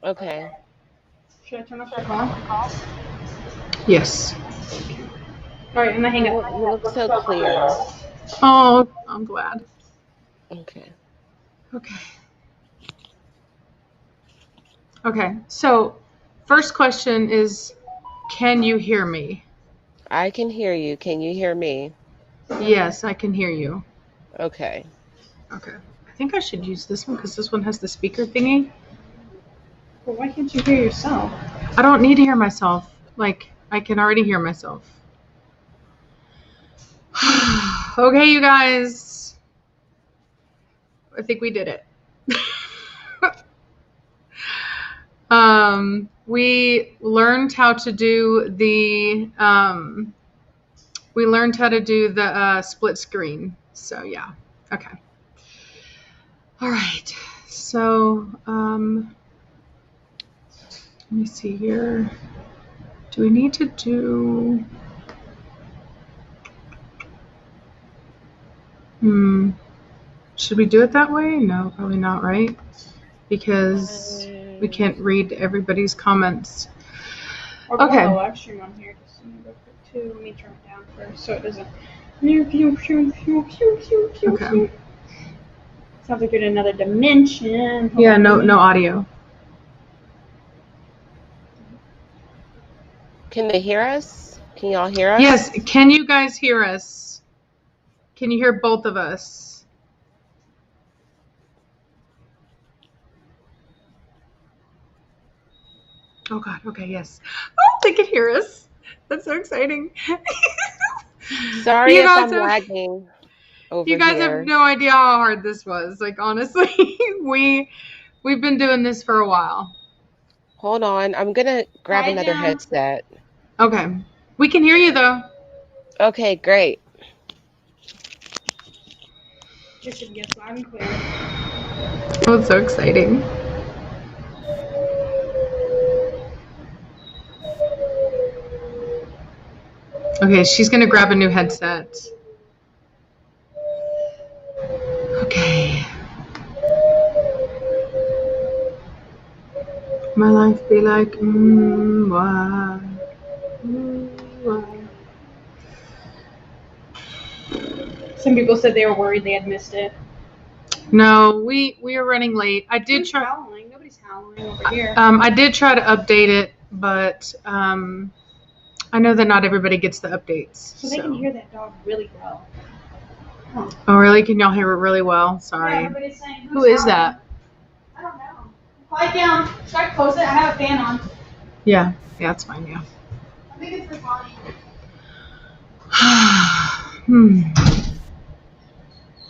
Okay. Should I turn off the call? Yes. All right, I'm gonna hang You up. look so clear. Oh, I'm glad. Okay. Okay. Okay. So, first question is, can you hear me? I can hear you. Can you hear me? Yes, I can hear you. Okay. Okay. I think I should use this one because this one has the speaker thingy. Well, why can't you hear yourself? I don't need to hear myself. Like, I can already hear myself. Okay, you guys. I think we did it. We learned how to do the split screen. So yeah. Okay. All right. So let me see here. Do we need to do? Should we do it that way? No, probably not, right? Because we can't read everybody's comments. Or Okay. go live stream on here. Just let me turn it down first so it doesn't. Okay. Sounds like you're in another dimension. Yeah, no audio. Can they hear us? Can y'all hear us? Yes. Can you guys hear us? Can you hear both of us? Oh God. Okay. Yes. Oh, they can hear us. That's so exciting. Sorry You if guys I'm lagging over You guys here. have no idea how hard this was. Like honestly, we've been doing this for a while. Hold on. I'm gonna grab Quiet another down. headset. Okay. We can hear you though. Okay, great. This should get loud and clear. Oh, it's so exciting. Okay, she's gonna grab a new headset. Okay. My life be like, why? Why? Some people said they were worried they had missed it. No, we are running late. I did Who's try. howling? Nobody's howling over here. I did try to update it, but I know that not everybody gets the updates. So they can hear that dog really well. Huh. Oh, really? Can y'all hear it really well? Sorry. Yeah, everybody's saying, Who is that? I don't know. Quiet down. Should I close it? I have a fan on. Yeah, that's fine. Yeah. I think it's the volume.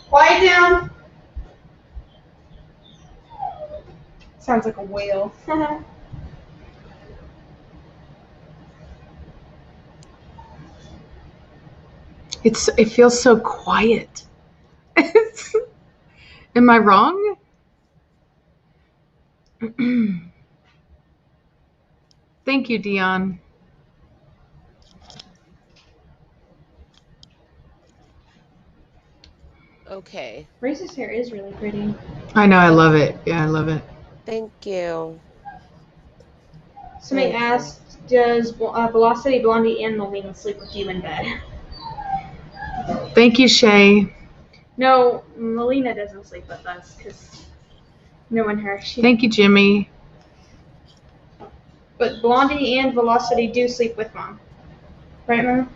Quiet down. Sounds like a whale. It feels so quiet. Am I wrong? Thank you, Dion. Okay. Race's hair is really pretty. I know, I love it. Yeah, I love it. Thank you. Somebody asked, does Velocity, Blondie, and Melina sleep with you in bed? Thank you, Shay. No, Melina doesn't sleep with us because no one her. Thank you, Jimmy. But Blondie and Velocity do sleep with Mom. Right, Mom?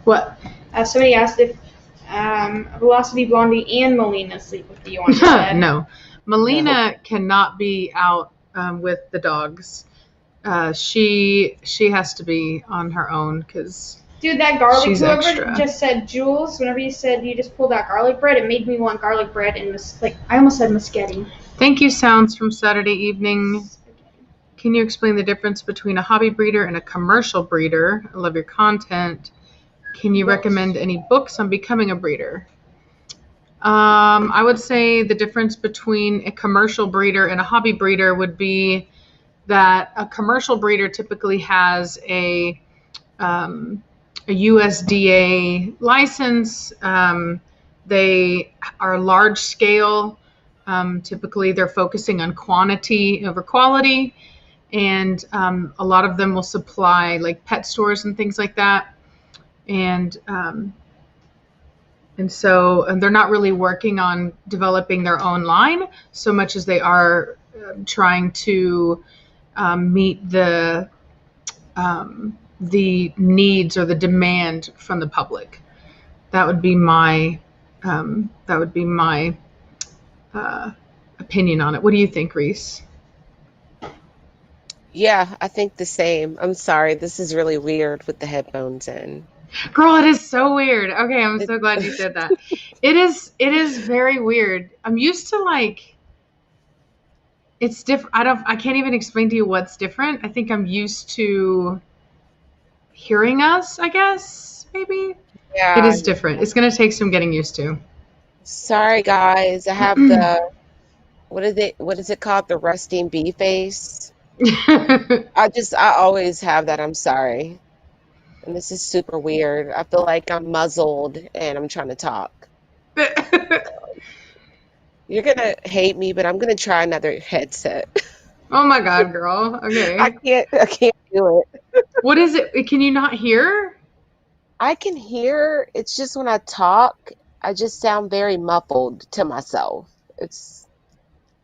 What? Somebody asked if Velocity, Blondie, and Melina sleep with you on your bed. No. Melina cannot be out with the dogs. She has to be on her own because dude, that garlic. She's whoever extra. Just said Jules. Whenever you said you just pulled that garlic bread, it made me want garlic bread and I almost said muscati. Thank you, Sounds from Saturday Evening. Can you explain the difference between a hobby breeder and a commercial breeder? I love your content. Can you recommend any books on becoming a breeder? I would say the difference between a commercial breeder and a hobby breeder would be that a commercial breeder typically has a USDA license. They are large scale. Typically, they're focusing on quantity over quality, and a lot of them will supply like pet stores and things like that. And they're not really working on developing their own line so much as they are trying to meet the needs or the demand from the public. That would be my uh, opinion on it. What do you think, Reese? Yeah, I think the same. I'm sorry. This is really weird with the headphones in. Girl, it is so weird. Okay, I'm It, so glad you said that. It is very weird. I'm used to like it's different. I can't even explain to you what's different. I think I'm used to hearing us, I guess, maybe. It yeah. is different. It's going to take some getting used to. Sorry, guys. I have the what is it called? The resting bee face. I always have that. I'm sorry. And this is super weird. I feel like I'm muzzled and I'm trying to talk. You're gonna hate me, but I'm gonna try another headset. Oh my God, girl. Okay. I can't do it. What is it? Can you not hear? I can hear, it's just when I talk, I just sound very muffled to myself.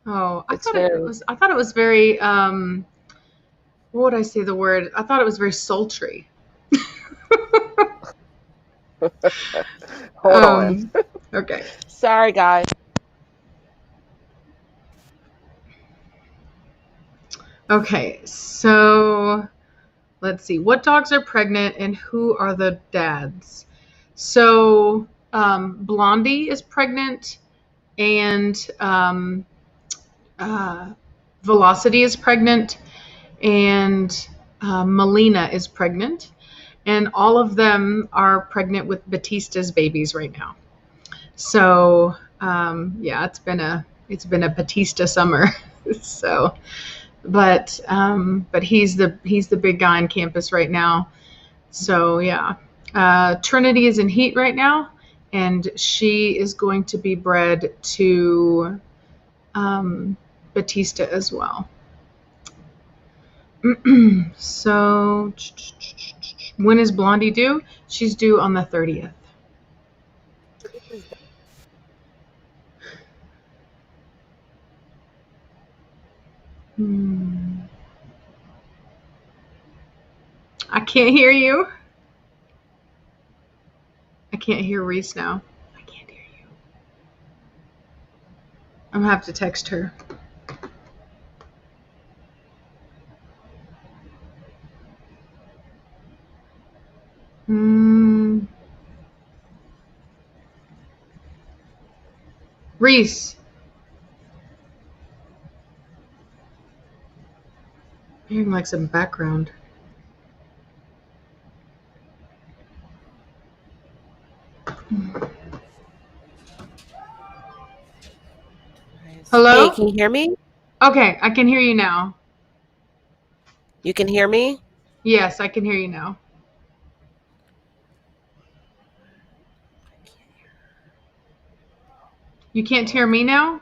Oh, It's very, I thought it was very what would I say the word? I thought it was very sultry. hold on. um okay. Sorry, guys. Okay. So, let's see. What dogs are pregnant and who are the dads? So, Blondie is pregnant and uh, Velocity is pregnant and Melina is pregnant. And all of them are pregnant with Batista's babies right now. So yeah, it's been a Batista summer. so, but he's the big guy on campus right now. So yeah, Trinity is in heat right now, and she is going to be bred to Batista as well. So when is Blondie due? She's due on the 30th. Hmm. I can't hear you. I can't hear Reese now. I can't hear you. I'm gonna have to text her. Hmm. Reese. I'm hearing like some background. Hey, Hello? can you hear me? Okay, I can hear you now. You can hear me? Yes, I can hear you now. You can't hear me now?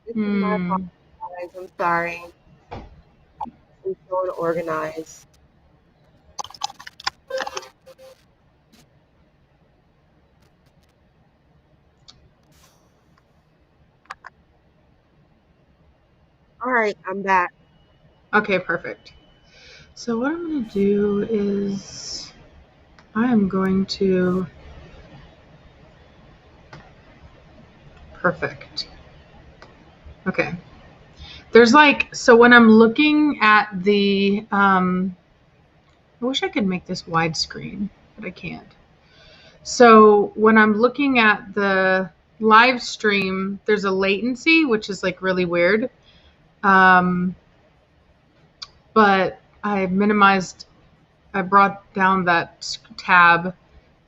This is my fault, Hmm. guys. I'm sorry. I'm so unorganized. All right, I'm back. Okay, perfect. So what I'm gonna do is I am going to perfect. Okay. There's like so when I'm looking at the I wish I could make this widescreen, but I can't. So when I'm looking at the live stream, there's a latency, which is like really weird. Um, but I brought down that tab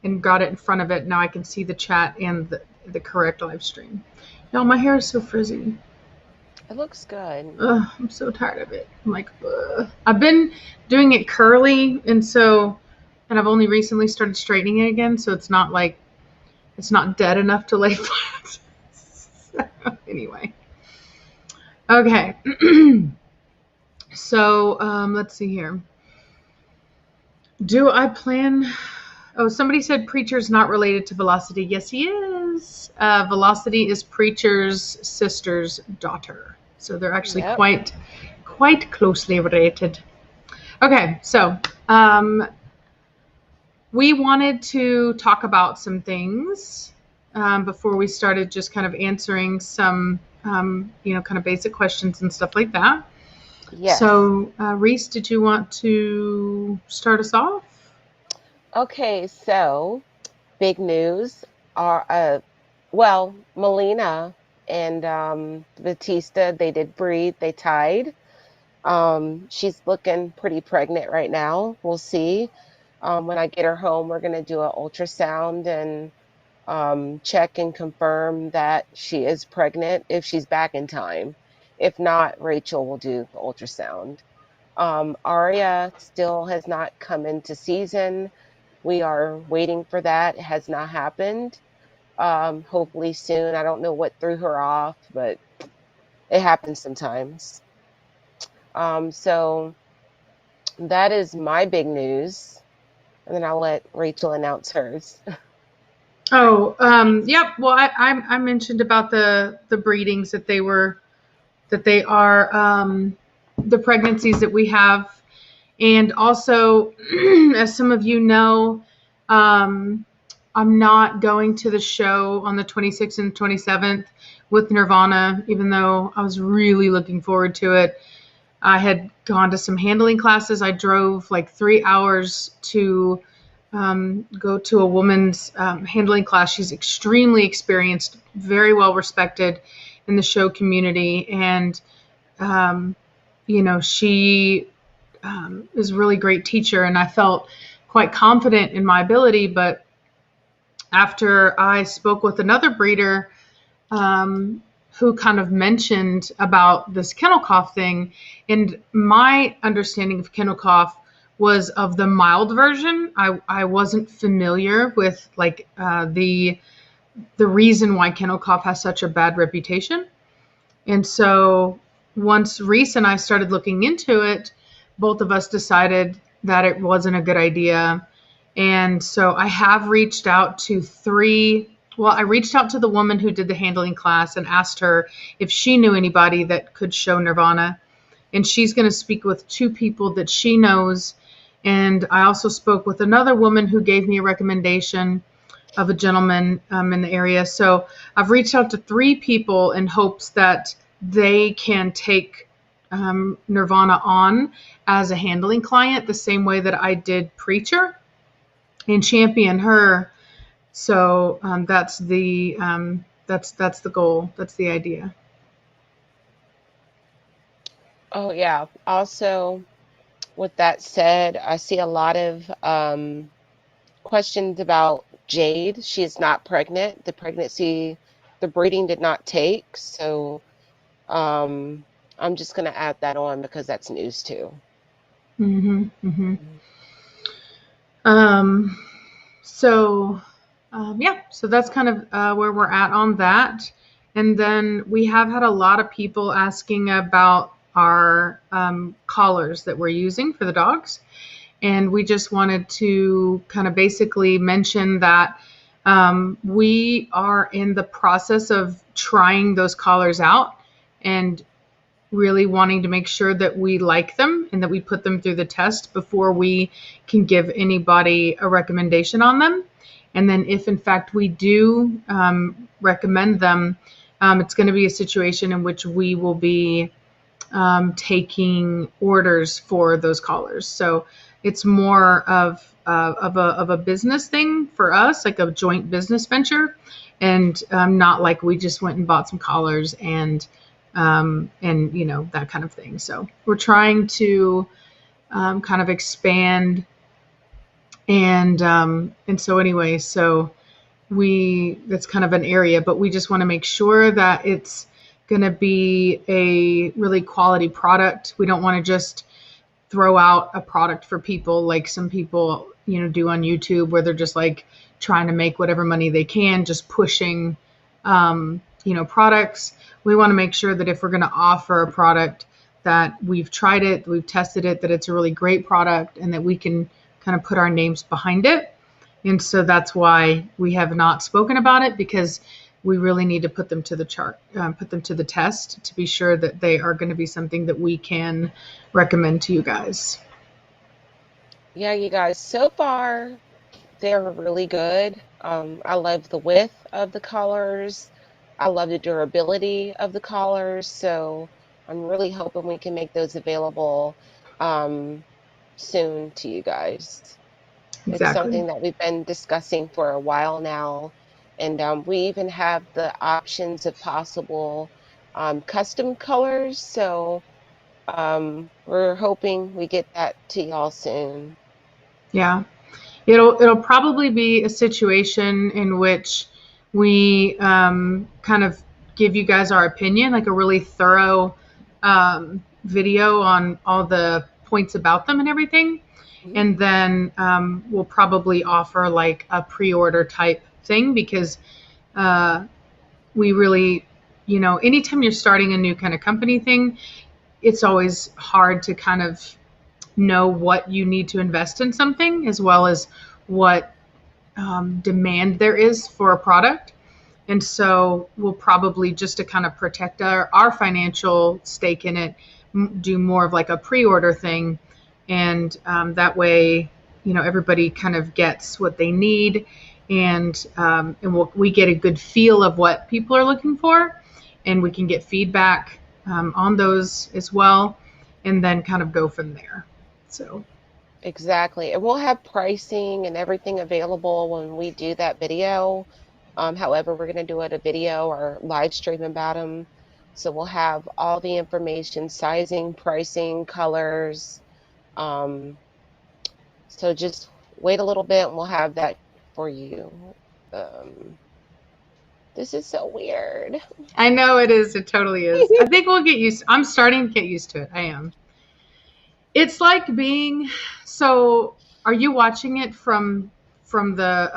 and got it in front of it. Now I can see the chat and the correct live stream. Now my hair is so frizzy. It looks good. Ugh, I'm so tired of it. I'm like, ugh. I've been doing it curly, and I've only recently started straightening it again, so it's not like it's not dead enough to lay flat. So, anyway, okay. So let's see here. Do I plan? Oh, somebody said Preacher's not related to Velocity. Yes, he is. Velocity is Preacher's sister's daughter, so they're actually Yep. quite closely related. Okay, so um, we wanted to talk about some things before we started just kind of answering some, kind of basic questions and stuff like that. Yes. So, Reese, did you want to start us off? Okay, so big news are well, Melina and Batista, they did breed, they tied. She's looking pretty pregnant right now. We'll see. When I get her home, we're gonna do an ultrasound and check and confirm that she is pregnant if she's back in time. If not, Rachel will do the ultrasound. Aria still has not come into season. We are waiting for that. It has not happened. Hopefully soon. I don't know what threw her off, but it happens sometimes. So that is my big news. And then I'll let Rachel announce hers. Oh, yep. Well, I mentioned about the breedings that they are the pregnancies that we have. And also, as some of you know, um, I'm not going to the show on the 26th and 27th with Nirvana, even though I was really looking forward to it. I had gone to some handling classes. I drove like 3 hours to go to a woman's handling class. She's extremely experienced, very well respected in the show community. And, um, she is a really great teacher, and I felt quite confident in my ability. But after I spoke with another breeder um, who kind of mentioned about this kennel cough thing, and my understanding of kennel cough was of the mild version. I wasn't familiar with like the reason why kennel cough has such a bad reputation. And so once Reese and I started looking into it, both of us decided that it wasn't a good idea. And so I have reached out to I reached out to the woman who did the handling class and asked her if she knew anybody that could show Nirvana. And she's going to speak with two people that she knows. And I also spoke with another woman who gave me a recommendation of a gentleman in the area. So I've reached out to three people in hopes that they can take Nirvana on as a handling client the same way that I did Preacher and champion her. So that's the goal. That's the idea. Oh, yeah. Also, with that said, I see a lot of questions about Jade. She is not pregnant. The breeding did not take. So um, I'm just going to add that on because that's news too. Mm-hmm, mm-hmm. Mhm. Um, so, yeah, so that's kind of where we're at on that. And then we have had a lot of people asking about our collars that we're using for the dogs. And we just wanted to kind of basically mention that we are in the process of trying those collars out and really wanting to make sure that we like them and that we put them through the test before we can give anybody a recommendation on them. And then if in fact we do recommend them, it's going to be a situation in which we will be taking orders for those collars. So it's more of a business thing for us, like a joint business venture, and not like we just went and bought some collars and that kind of thing. So we're trying to kind of expand and so anyway, so we that's kind of an area, but we just want to make sure that it's going to be a really quality product. We don't want to just throw out a product for people like some people, do on YouTube where they're just like trying to make whatever money they can, just pushing, products. We want to make sure that if we're going to offer a product that we've tried it, we've tested it, that it's a really great product and that we can kind of put our names behind it. And so that's why we have not spoken about it, because we really need to put them to the put them to the test to be sure that they are going to be something that we can recommend to you guys. Yeah, you guys, so far they're really good. I love the width of the colors. I love the durability of the collars. So I'm really hoping we can make those available um, soon to you guys. It's Exactly. something that we've been discussing for a while now. And we even have the options of possible custom colors. So we're hoping we get that to y'all soon. Yeah. It'll probably be a situation in which we kind of give you guys our opinion, like a really thorough video on all the points about them and everything. Mhm. And then we'll probably offer like a pre-order type thing, because uh, we really, anytime you're starting a new kind of company thing, it's always hard to kind of know what you need to invest in something as well as what demand there is for a product. And so we'll probably, just to kind of protect our financial stake in it, do more of like a pre-order thing. And that way, everybody kind of gets what they need, and we get a good feel of what people are looking for, and we can get feedback on those as well, and then kind of go from there. So, Exactly. And we'll have pricing and everything available when we do that video. However, we're going to do it a video or live stream about them. So we'll have all the information, sizing, pricing, colors. Um, so just wait a little bit and we'll have that for you. Um, this is so weird. I know it is. It totally is. I think we'll get used. I'm starting to get used to it. I am. It's like being. So, are you watching it from the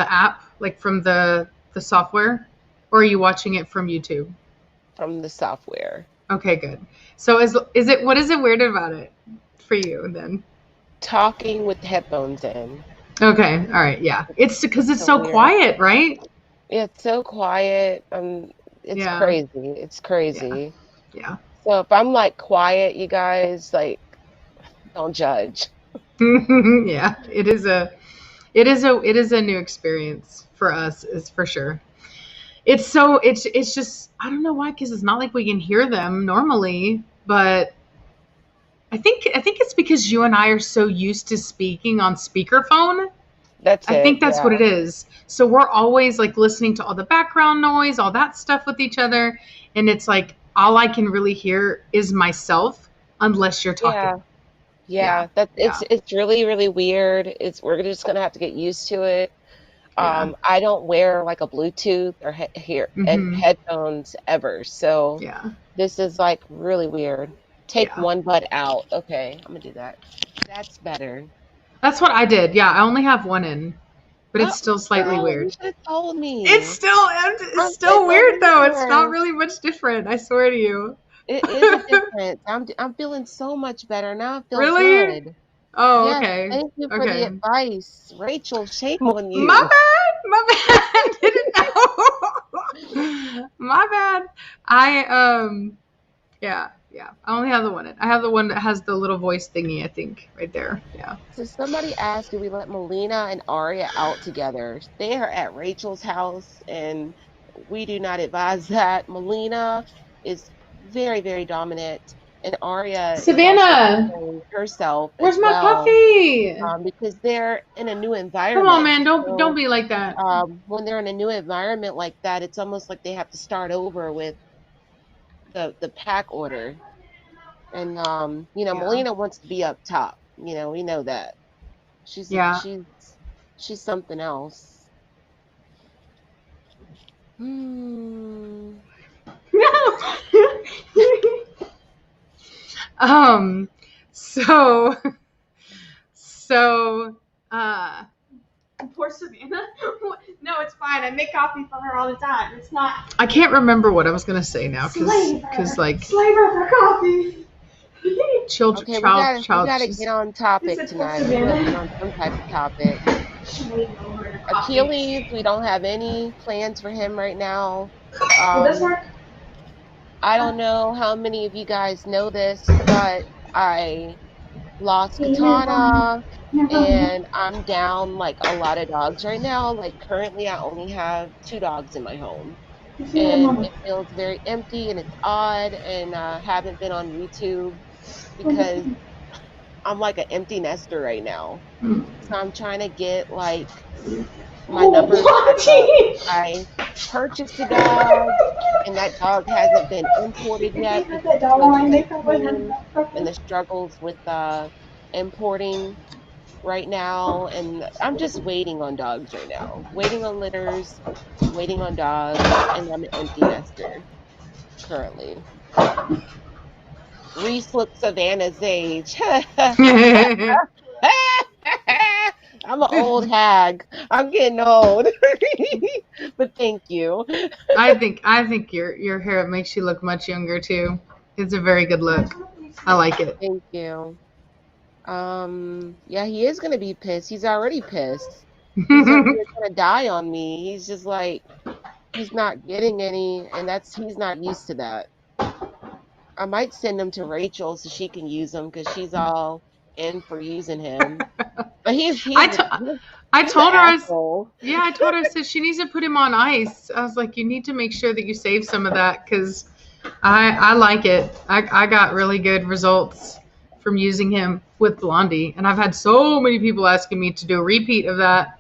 app, like from the software, or are you watching it from YouTube? From the software. Okay, good. So, is it what is it weird about it for you then? Talking with headphones in. Okay, all right, yeah. It's because It's it's so so weird. quiet, right? Yeah, it's so quiet. It's Yeah, crazy. It's yeah, crazy. yeah. So if I'm like quiet, you guys, like, don't judge. Yeah, it is a new experience for us, is for sure. It's just, I don't know why, because it's not like we can hear them normally, but I think it's because you and I are so used to speaking on speakerphone. That's I it. think that's what Yeah. it is. So we're always like listening to all the background noise, all that stuff with each other, and it's like all I can really hear is myself unless you're talking. Yeah. Yeah. Yeah. That Yeah. it's really, really weird. It's we're just gonna have to get used to it. Yeah. I don't wear like a Bluetooth or Mhm. headphones ever. So Yeah. this is like really weird. Take Yeah. one bud out. Okay, I'm gonna do that. That's better. That's what I did. Yeah, I only have one in, but it's Oh, still slightly girl, you weird. should have told It's me. still it's I'm still sitting over weird though. It's not here. really much different. I swear to you. It is a difference. I'm feeling so much better. Now I feel Really? good. Oh, Yes, okay. thank you for the Okay. advice. Rachel, shame on My you. bad. My bad. I didn't know. My bad. I yeah, yeah. I only have the one. I have the one that has the little voice thingy, I think, right there. Yeah. So somebody asked, do we let Melina and Aria out together? They are at Rachel's house, and we do not advise that. Melina is very, very dominant, and Aria is also Savannah, controlling herself where's as my well, puffy? because they're in a new Come on, environment. man. Don't So be like that. when they're in a new environment like that, it's almost like they have to start over with the pack order. And Yeah. Melina wants to be up top. We know that. She's Yeah. she's she's something else. Hmm. So, Poor Savannah. No, it's fine. I make coffee for her all the time. It's not. I can't remember what I was gonna say now, because like Slaver for coffee. children, Okay, child, we child. gotta get on topic It's a tonight. We gotta get Savannah. on some type of topic. Coffee. Achilles, we don't have any plans for him right now. Will this work? I don't know how many of you guys know this, but I lost Katana and I'm down like a lot of dogs right now. Like currently I only have 2 dogs in my home and it feels very empty and it's odd and haven't been on YouTube because I'm like an empty nester right now. So I'm trying to get like my numbers back up. I purchased a dog and that dog hasn't been imported yet because of COVID-19 and the struggles with importing right now. And I'm just waiting on dogs right now, waiting on litters, waiting on dogs, and I'm an empty nester currently. Reese looks Savannah's age. I'm an old hag. I'm getting old. But thank you. I think your hair makes you look much younger too. It's a very good look. I like it. Thank you. Yeah, he is gonna be pissed. He's already pissed. He's over here gonna die on me. He's just like he's not getting any, and he's not used to that. I might send him to Rachel so she can use him because she's all in for using him. But I he's an told her asshole. I told her I said she needs to put him on ice. I was like, you need to make sure that you save some of that because I like it. I got really good results from using him with Blondie, and I've had so many people asking me to do a repeat of that.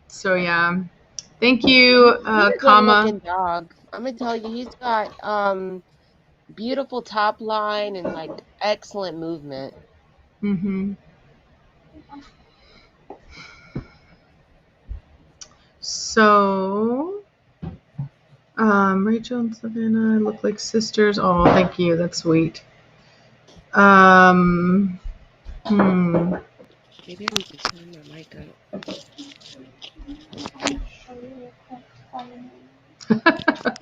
So yeah, thank you, He's a good comma. looking dog. I'm gonna tell you, he's got beautiful top line and like excellent movement. Mm-hmm. So, Rachel and Savannah look like sisters. Oh, thank you. That's sweet. Maybe I need to turn my mic up.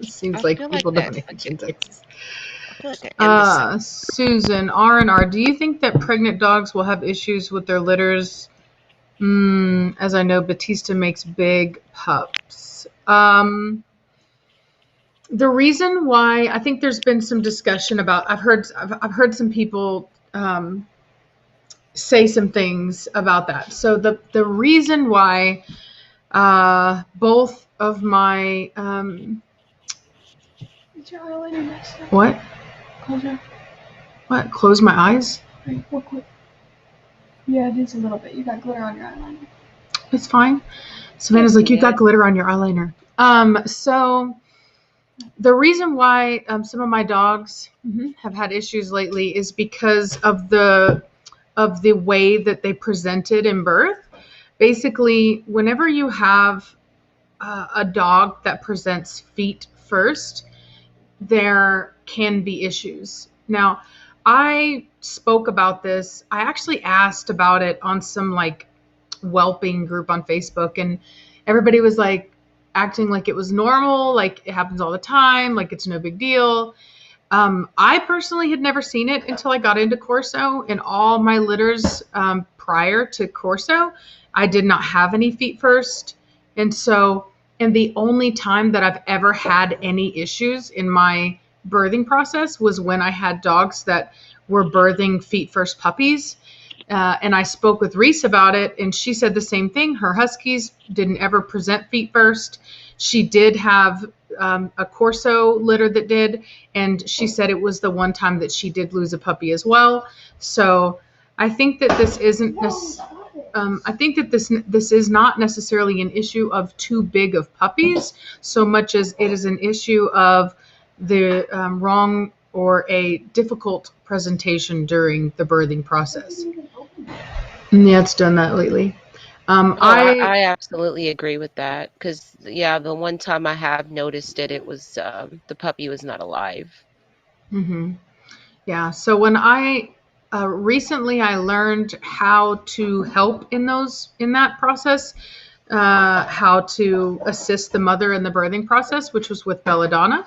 Seems I like feel people like don't that. answer texts. I feel like an imbecile. Susan, R&R, do you think that pregnant dogs will have issues with their litters? As I know, Batista makes big pups. The reason why I think there's been some discussion about, I've heard some people say some things about that. So the reason why both of my Is your eyeliner messed up? what? Close your What? Close my eyes? right, real quick. Yeah, it is a little bit. You got glitter on your eyeliner. It's fine. Savannah's like, you got glitter on your eyeliner. So the reason why some of my dogs have had issues lately is because of the way that they presented in birth. Basically, whenever you have a dog that presents feet first, there can be issues. Now, I spoke about this. I actually asked about it on some like whelping group on Facebook, and everybody was like acting like it was normal, like it happens all the time, like it's no big deal. I personally had never seen it until I got into Corso. In all my litters prior to Corso, I did not have any feet first. And the only time that I've ever had any issues in my birthing process was when I had dogs that were birthing feet first puppies. And I spoke with Reese about it, and she said the same thing. Her Huskies didn't ever present feet first. She did have a Corso litter that did, and she said it was the one time that she did lose a puppy as well. So I think that this isn't. I think that this is not necessarily an issue of too big of puppies, so much as it is an issue of the wrong or a difficult presentation during the birthing process. Yeah, it's done that lately. Oh, I, I I absolutely agree with that. Because, yeah, the one time I have noticed it, it was the puppy was not alive. hmm Yeah. So when I recently I learned how to help in that process, how to assist the mother in the birthing process, which was with belladonna.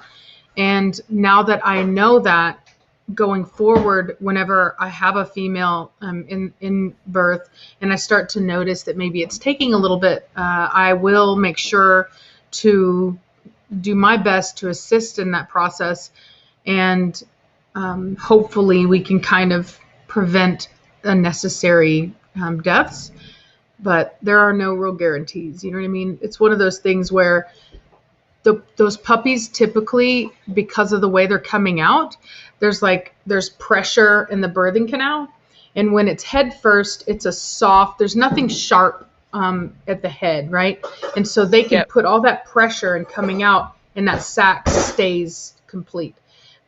And now that I know that, going forward, whenever I have a female in birth, and I start to notice that maybe it's taking a little bit, I will make sure to do my best to assist in that process, and hopefully we can kind of prevent unnecessary deaths. But there are no real guarantees. You know what I mean? It's one of those things where those puppies typically, because of the way they're coming out, there's pressure in the birthing canal, and when it's head first, it's a soft. There's nothing sharp at the head, right? And so they can Yep. put all that pressure and coming out, and that sac stays complete.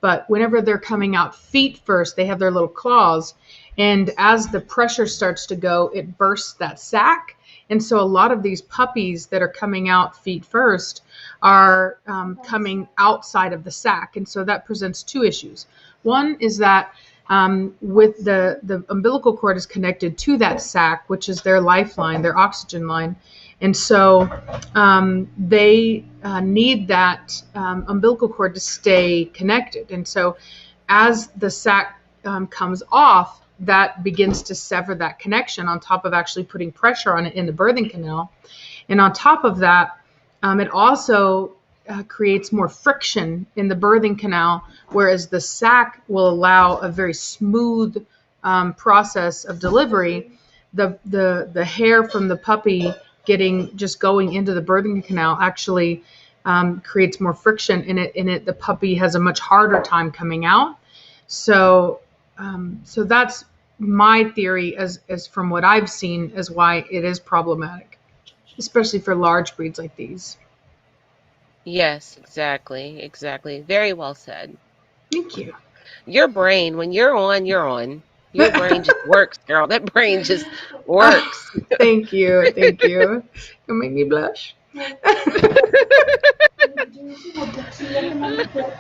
But whenever they're coming out feet first, they have their little claws, and as the pressure starts to go, it bursts that sac. And so a lot of these puppies that are coming out feet first are coming outside of the sac. And so that presents two issues. One is that with the umbilical cord is connected to that sac, which is their lifeline, their oxygen line. And so they need that umbilical cord to stay connected. And so as the sac comes off, that begins to sever that connection on top of actually putting pressure on it in the birthing canal. And on top of that, it also creates more friction in the birthing canal, whereas the sac will allow a very smooth process of delivery. The hair from the puppy going into the birthing canal actually creates more friction in it. The puppy has a much harder time coming out. So so that's my theory as from what I've seen as why it is problematic, especially for large breeds like these. Yes, exactly. Exactly. Very well said. Thank you. Your brain, when you're on, you're on. Your brain just works, girl. That brain just works. Thank you. Thank you. You make me blush.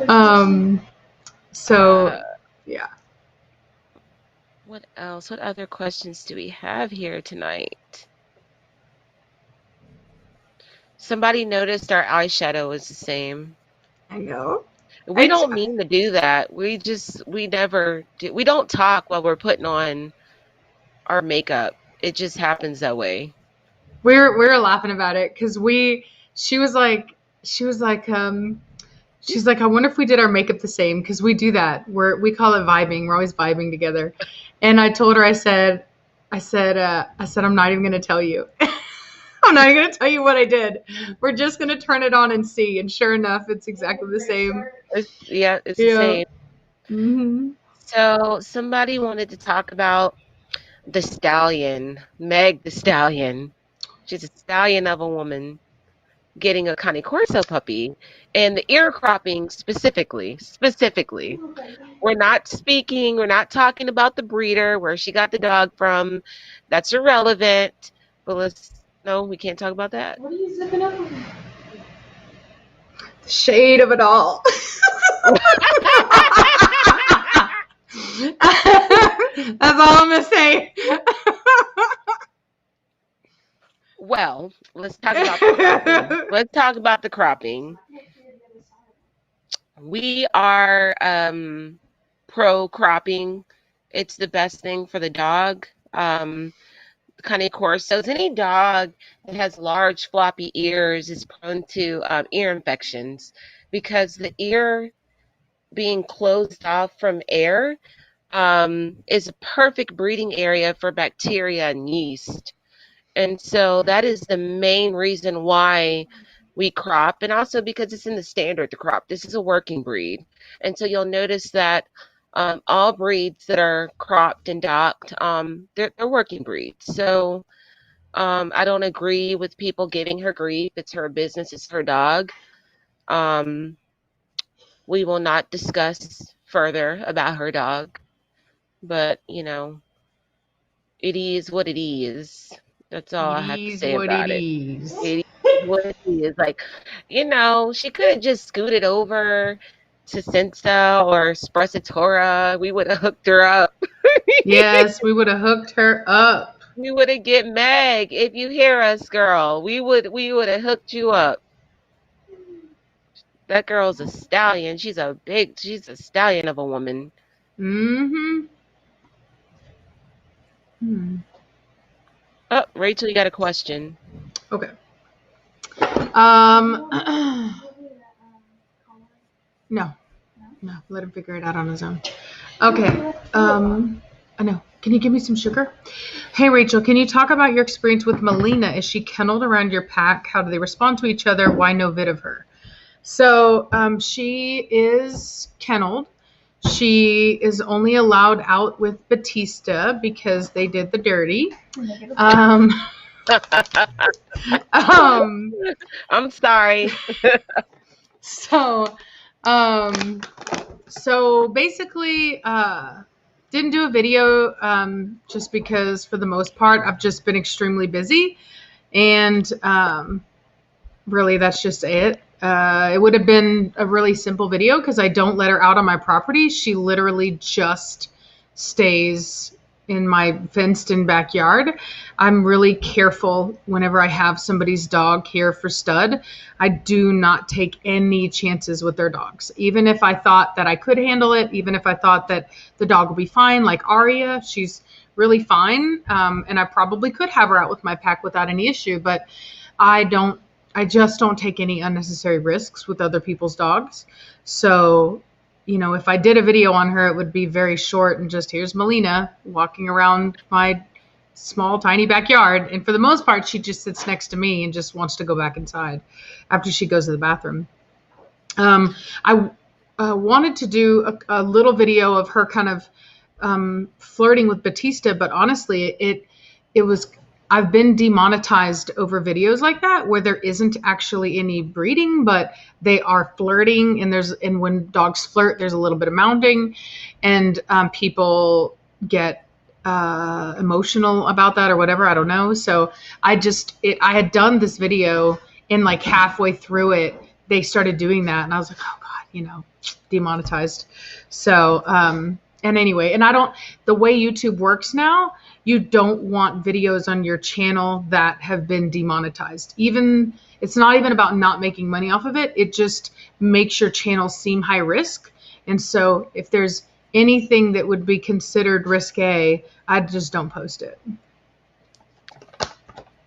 um. Uh, So, yeah. what else? What other questions do we have here tonight? Somebody noticed our eyeshadow is the same. I know. We I, don't mean to do that. We never do. We don't talk while we're putting on our makeup. It just happens that way. we're laughing about it because she was like she's like, I wonder if we did our makeup the same, because we do that. We call it vibing. We're always vibing together. And I told her, I said, I'm not even gonna tell you. I'm not even gonna tell you what I did. We're just gonna turn it on and see. And sure enough, it's exactly the same. Yeah, it's the Yeah. same. hmm So somebody wanted to talk about the stallion, Meg the stallion. She's a stallion of a woman getting a Cane Corso puppy, and the ear cropping specifically. Specifically, we're not talking about the breeder, where she got the dog from. That's irrelevant. But no, we can't talk about that. What are you zipping up? The shade of it all. That's all I'm gonna say. Well, let's talk about the cropping. Let's talk about the cropping. We are pro cropping. It's the best thing for the dog. Kind of course. So any dog that has large floppy ears is prone to ear infections, because the ear being closed off from air is a perfect breeding area for bacteria and yeast. And so that is the main reason why we crop, and also because it's in the standard to crop. This is a working breed. And so you'll notice that all breeds that are cropped and docked, they're working breeds. So I don't agree with people giving her grief. It's her business, it's her dog. Um, we will not discuss further about her dog, but it is what it is. That's all It I have to is say what it about it. is. It is what it is. Like, she could have just scooted over to Sensa or Sprezzatura. We would have hooked her up. Yes, we would have hooked her up. We would have get Meg. If you hear us, girl, we would have hooked you up. That girl's a stallion. She's a stallion of a woman. Mm-hmm. Hmm. Oh, Rachel, you got a question. Okay. Um. No. No. Let him figure it out on his own. Okay. I know. Can you give me some sugar? Hey, Rachel, can you talk about your experience with Melina? Is she kenneled around your pack? How do they respond to each other? Why no vid of her? So she is kenneled. She is only allowed out with Batista because they did the dirty. Um, um, I'm sorry. so, um, so basically, didn't do a video just because, for the most part, I've just been extremely busy, and really, that's just it. It would have been a really simple video because I don't let her out on my property. She literally just stays in my fenced in backyard. I'm really careful whenever I have somebody's dog here for stud. I do not take any chances with their dogs. Even if I thought that I could handle it, even if I thought that the dog will be fine, like Aria, she's really fine. And I probably could have her out with my pack without any issue, but I don't I just don't take any unnecessary risks with other people's dogs. So, if I did a video on her, it would be very short and just here's Melina walking around my small, tiny backyard. And for the most part, she just sits next to me and just wants to go back inside after she goes to the bathroom. I wanted to do a little video of her kind of flirting with Batista, but honestly, it was I've been demonetized over videos like that where there isn't actually any breeding, but they are flirting, and when dogs flirt, there's a little bit of mounting, and people get emotional about that or whatever. I don't know. So I had done this video, and like halfway through it, they started doing that, and I was like, oh god, demonetized. So and anyway, and I don't the way YouTube works now, you don't want videos on your channel that have been demonetized. Even it's not even about not making money off of it. It just makes your channel seem high risk. And so if there's anything that would be considered risque, I just don't post it.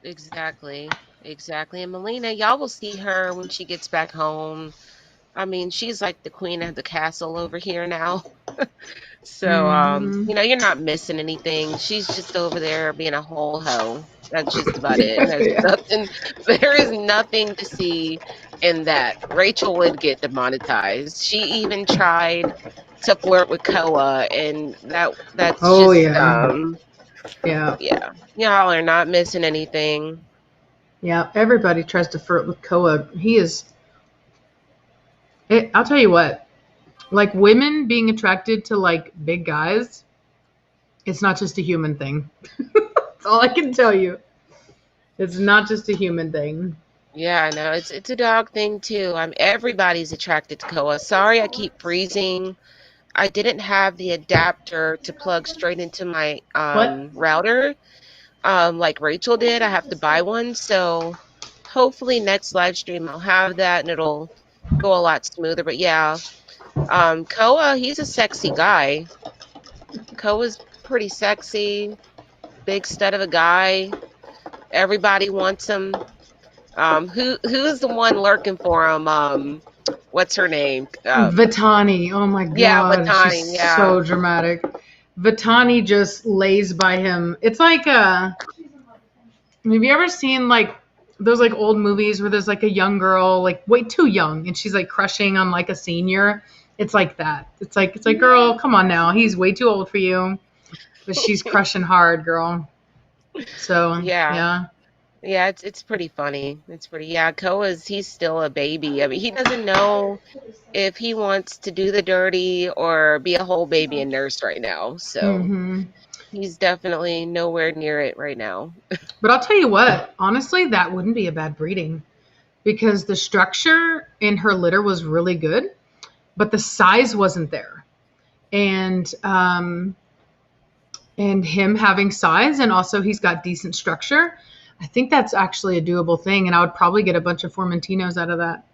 Exactly. Exactly. And Melina, y'all will see her when she gets back home. I mean, she's like the queen of the castle over here now. So, Mm-hmm. you're not missing anything. She's just over there being a whole hoe. That's just about it. Yeah, yeah. There is nothing to see in that. Rachel would get demonetized. She even tried to flirt with Koa, and that's Oh just, yeah. Yeah. yeah. Y'all are not missing anything. Yeah. Everybody tries to flirt with Koa. I'll tell you what, like women being attracted to like big guys, it's not just a human thing. That's all I can tell you. It's not just a human thing. Yeah, I know. It's a dog thing too. Everybody's attracted to Koa. Sorry, I keep freezing. I didn't have the adapter to plug straight into my What? router, like Rachel did. I have to buy one. So hopefully next live stream I'll have that and it'll go a lot smoother. But yeah, Koa, he's a sexy guy. Koa's pretty sexy, big stud of a guy. Everybody wants him. Who's the one lurking for him? What's her name? Vitani. Oh my Yeah, god, she's Latanya. Yeah. so dramatic. Vitani just lays by him. It's like have you ever seen like those like old movies where there's like a young girl, like way too young, and she's like crushing on like a senior? It's like that. It's like girl, come on now. He's way too old for you. But she's crushing hard, girl. So Yeah. yeah. Yeah, it's pretty funny. It's pretty, yeah, he's still a baby. I mean, he doesn't know if he wants to do the dirty or be a whole baby and nurse right now. So, Mm-hmm. he's definitely nowhere near it right now. But I'll tell you what, honestly, that wouldn't be a bad breeding because the structure in her litter was really good, but the size wasn't there. And him having size, and also he's got decent structure. I think that's actually a doable thing, and I would probably get a bunch of Formentinos out of that.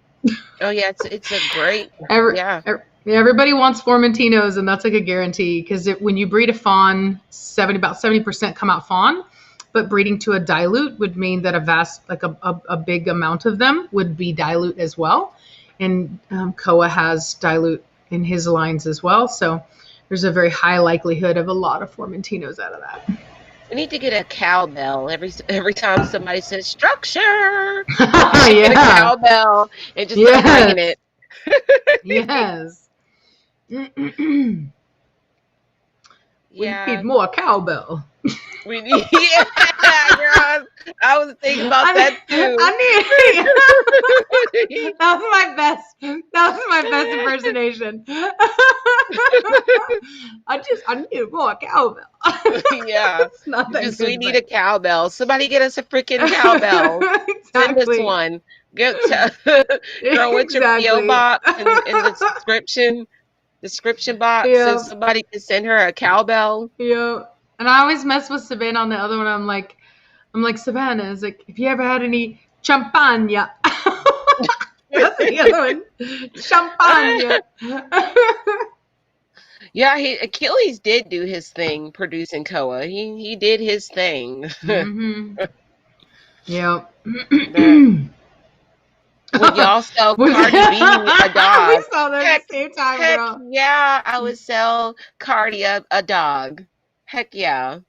Oh yeah, it's a great, yeah. Everybody wants Formentinos, and that's like a guarantee because when you breed a fawn, about 70% come out fawn, but breeding to a dilute would mean that a big amount of them would be dilute as well. And Koa has dilute in his lines as well, so there's a very high likelihood of a lot of Formentinos out of that. We need to get a cowbell every time somebody says structure. Get a cowbell and just start ringing it. Yes. Yeah. We need more cowbell. We need. Yeah, girl, I was thinking about that too. That was my best. That was my best impersonation. I need more cowbell. Yeah. It's not that Just, good, we need a cowbell. Somebody get us a freaking cowbell. Send us one. Girl, what's your PO box in the description box so somebody can send her a cowbell? Yeah. And I always mess with Savannah on the other one. I'm like, Savannah, is like, have you ever had any champagne? That's the other one. Champagne. Yeah, Achilles did do his thing producing Koa. He did his thing. Mm-hmm. Yep. Would y'all sell Cardi B a dog? We saw that at the same time, girl. Yeah, I would sell Cardi a dog. Heck yeah.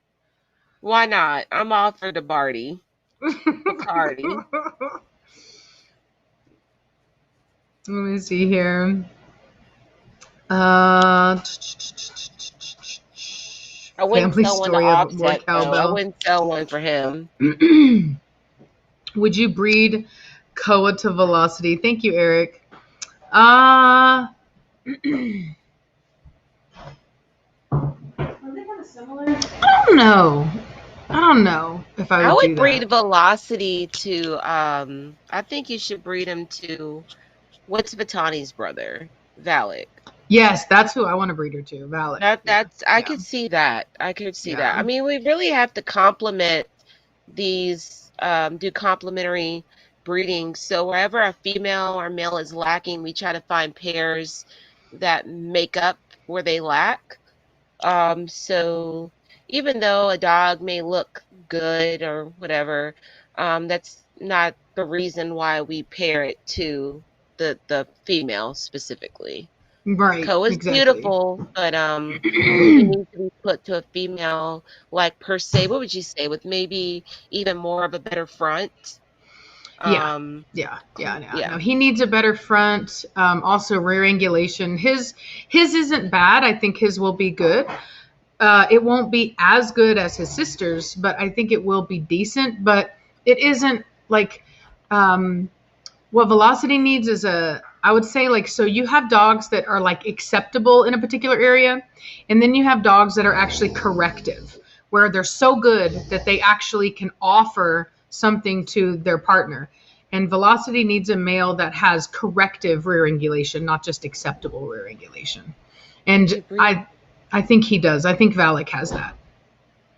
Why not? I'm all for the Barty. For Cardi. Let me see here. I wouldn't sell one to Offset, though. I wouldn't sell one for him. Would you breed Koa to Velocity? Thank you, Eric. Are they kind of similar? I don't know if I would breed Velocity to, I think you should breed him to, what's Vitani's brother? Valak. Yes, that's who I want to breed her to, Valak. I could see that. I could see that. I mean, we really have to complement these, do complementary breeding. So wherever a female or male is lacking, we try to find pairs that make up where they lack. So even though a dog may look good or whatever, that's not the reason why we pair it to the female specifically. Right. Koa's beautiful, but he needs to be put to a female, like per se. What would you say, with maybe even more of a better front? No, he needs a better front. Also rear angulation. His isn't bad. I think his will be good. It won't be as good as his sister's, but I think it will be decent. But it isn't like what Velocity needs is I would say, like, so you have dogs that are like acceptable in a particular area, and then you have dogs that are actually corrective, where they're so good that they actually can offer something to their partner. And Velocity needs a male that has corrective rear angulation, not just acceptable rear angulation. And I think he does. I think Valak has that.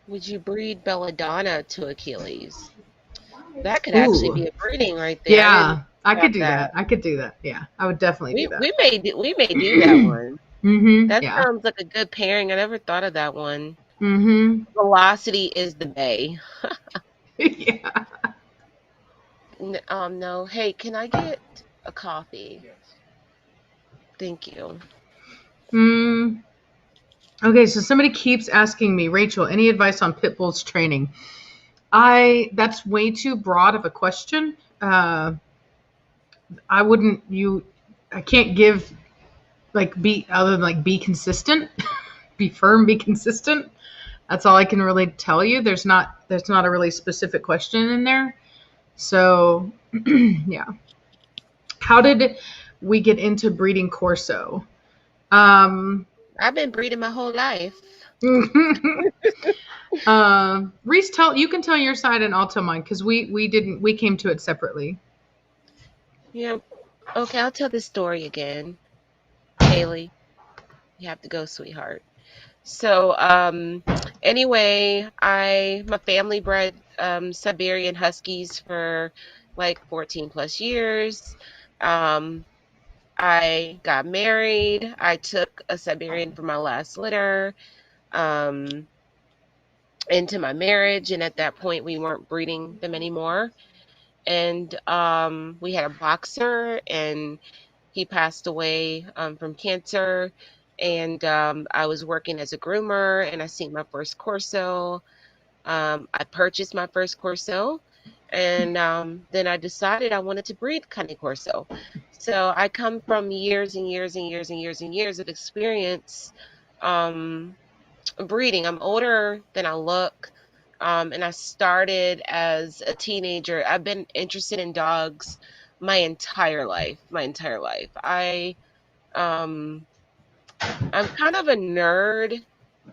Would you breed Belladonna to Achilles? That could actually be a breeding right there. Yeah, I could do that. Yeah, I would definitely do that. We may do that one. Mm-hmm. That sounds like a good pairing. I never thought of that one. Mm-hmm. Velocity is the bae. Yeah. No. Hey, can I get a coffee? Yes. Thank you. Okay, so somebody keeps asking me, Rachel, any advice on pit bulls training? That's way too broad of a question. I can't give be consistent, be firm, be consistent. That's all I can really tell you. There's not a really specific question in there. So, yeah. How did we get into breeding Corso? I've been breeding my whole life. Reese, you can tell your side and I'll tell mine because we came to it separately. Yeah. Okay, I'll tell this story again. Haley, you have to go, sweetheart. So, anyway, my family bred Siberian Huskies for like 14 plus years. Um, I got married. I took a Siberian for my last litter um, into my marriage, and at that point, we weren't breeding them anymore. And we had a boxer, and he passed away from cancer. And I was working as a groomer, and I seen my first Corso. I purchased my first Corso, and then I decided I wanted to breed Cane Corso. So I come from years and years and years and years and years of experience um, breeding. I'm older than I look, and I started as a teenager. I've been interested in dogs my entire life. My entire life. Um, I'm kind of a nerd,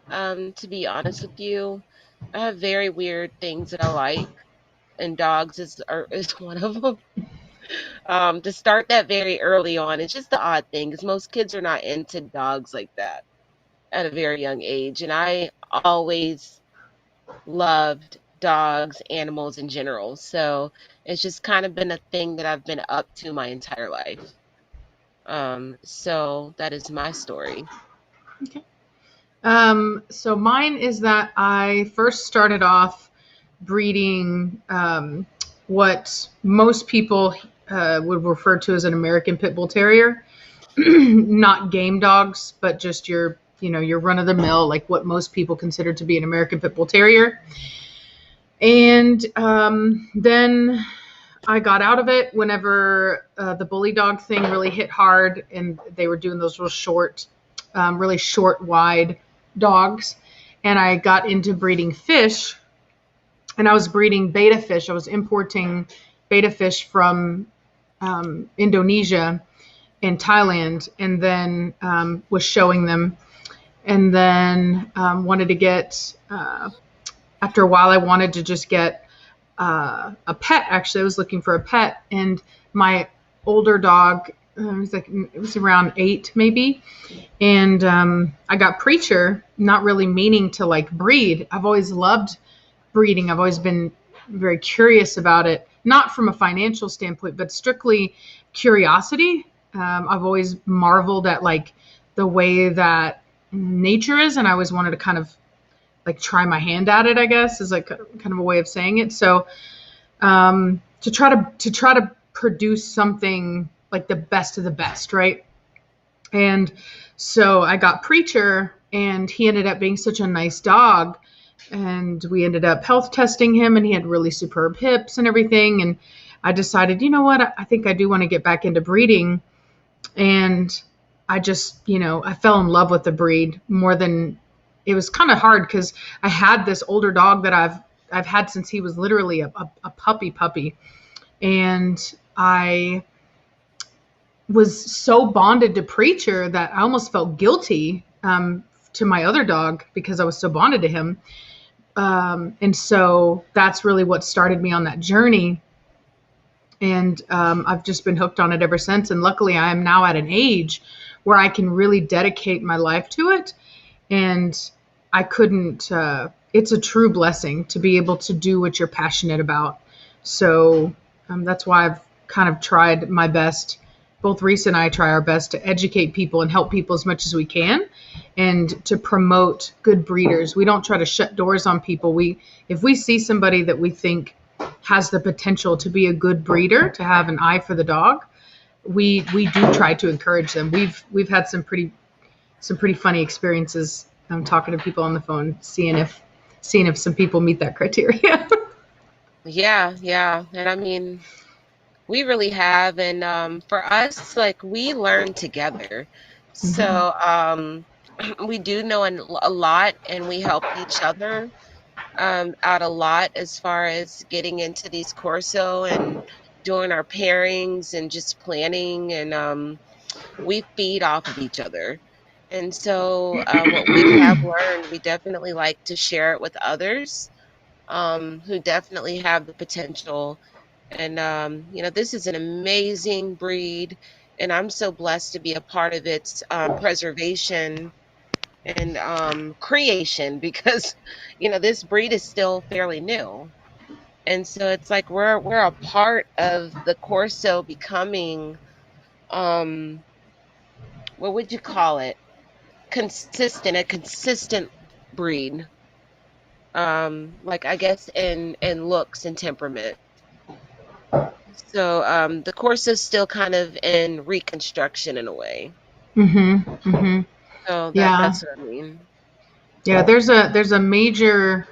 to be honest with you. I have very weird things that I like, and dogs is one of them. To start that very early on, it's just the odd thing because most kids are not into dogs like that at a very young age, and I always loved dogs, animals in general. So it's just kind of been a thing that I've been up to my entire life. So that is my story. Okay. So mine is that I first started off breeding what most people would refer to as an American Pit Bull Terrier, not game dogs, but just your run of the mill, like what most people consider to be an American Pit Bull Terrier. And then I got out of it whenever the bully dog thing really hit hard, and they were doing those really short, wide dogs. And I got into breeding fish, and I was breeding beta fish. I was importing beta fish from Indonesia and Thailand, and then was showing them, and then wanted to get. After a while, I wanted to just get a pet. Actually, I was looking for a pet, and my older dog, it was around 8 maybe, and I got Preacher, not really meaning to like breed. I've always loved breeding. I've always been very curious about it, not from a financial standpoint, but strictly curiosity. I've always marveled at like the way that nature is, and I always wanted to kind of like try my hand at it, I guess, is like kind of a way of saying it. So to try to produce something like the best of the best, right? And so I got Preacher, and he ended up being such a nice dog, and we ended up health testing him, and he had really superb hips and everything. And I decided, you know what, I think I do want to get back into breeding. And I just, I fell in love with the breed more than it was kind of hard because I had this older dog that I've had since he was literally a puppy, and I was so bonded to Preacher that I almost felt guilty to my other dog because I was so bonded to him. And so that's really what started me on that journey. And I've just been hooked on it ever since. And luckily, I am now at an age where I can really dedicate my life to it. And I couldn't, it's a true blessing to be able to do what you're passionate about. So that's why I've kind of tried my best. Both Reese and I try our best to educate people and help people as much as we can, and to promote good breeders. We don't try to shut doors on people. If we see somebody that we think has the potential to be a good breeder, to have an eye for the dog, we do try to encourage them. We've had some pretty funny experiences talking to people on the phone, seeing if some people meet that criteria. Yeah, yeah. And I mean, we really have. And for us, like we learn together. Mhm. So we do know a lot, and we help each other out a lot as far as getting into these Corso and doing our pairings and just planning. And we feed off of each other. And so what we have learned, we definitely like to share it with others who definitely have the potential. And, this is an amazing breed, and I'm so blessed to be a part of its preservation and creation because, this breed is still fairly new. And so it's like we're a part of the Corso becoming, um, what would you call it? A consistent breed. Like I guess in looks and temperament. So the course is still kind of in reconstruction in a way. Mm-hmm. So Yeah. that's what I mean. Yeah, there's a major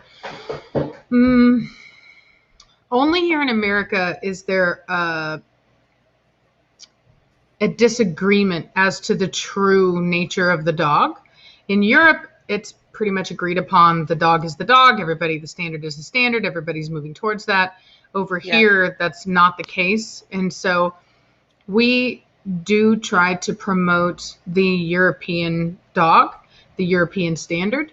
mm, only here in America is there a disagreement as to the true nature of the dog. In Europe, it's pretty much agreed upon the dog is the dog, the standard is the standard, everybody's moving towards that. Over Yep. here, that's not the case. And so we do try to promote the European dog, the European standard,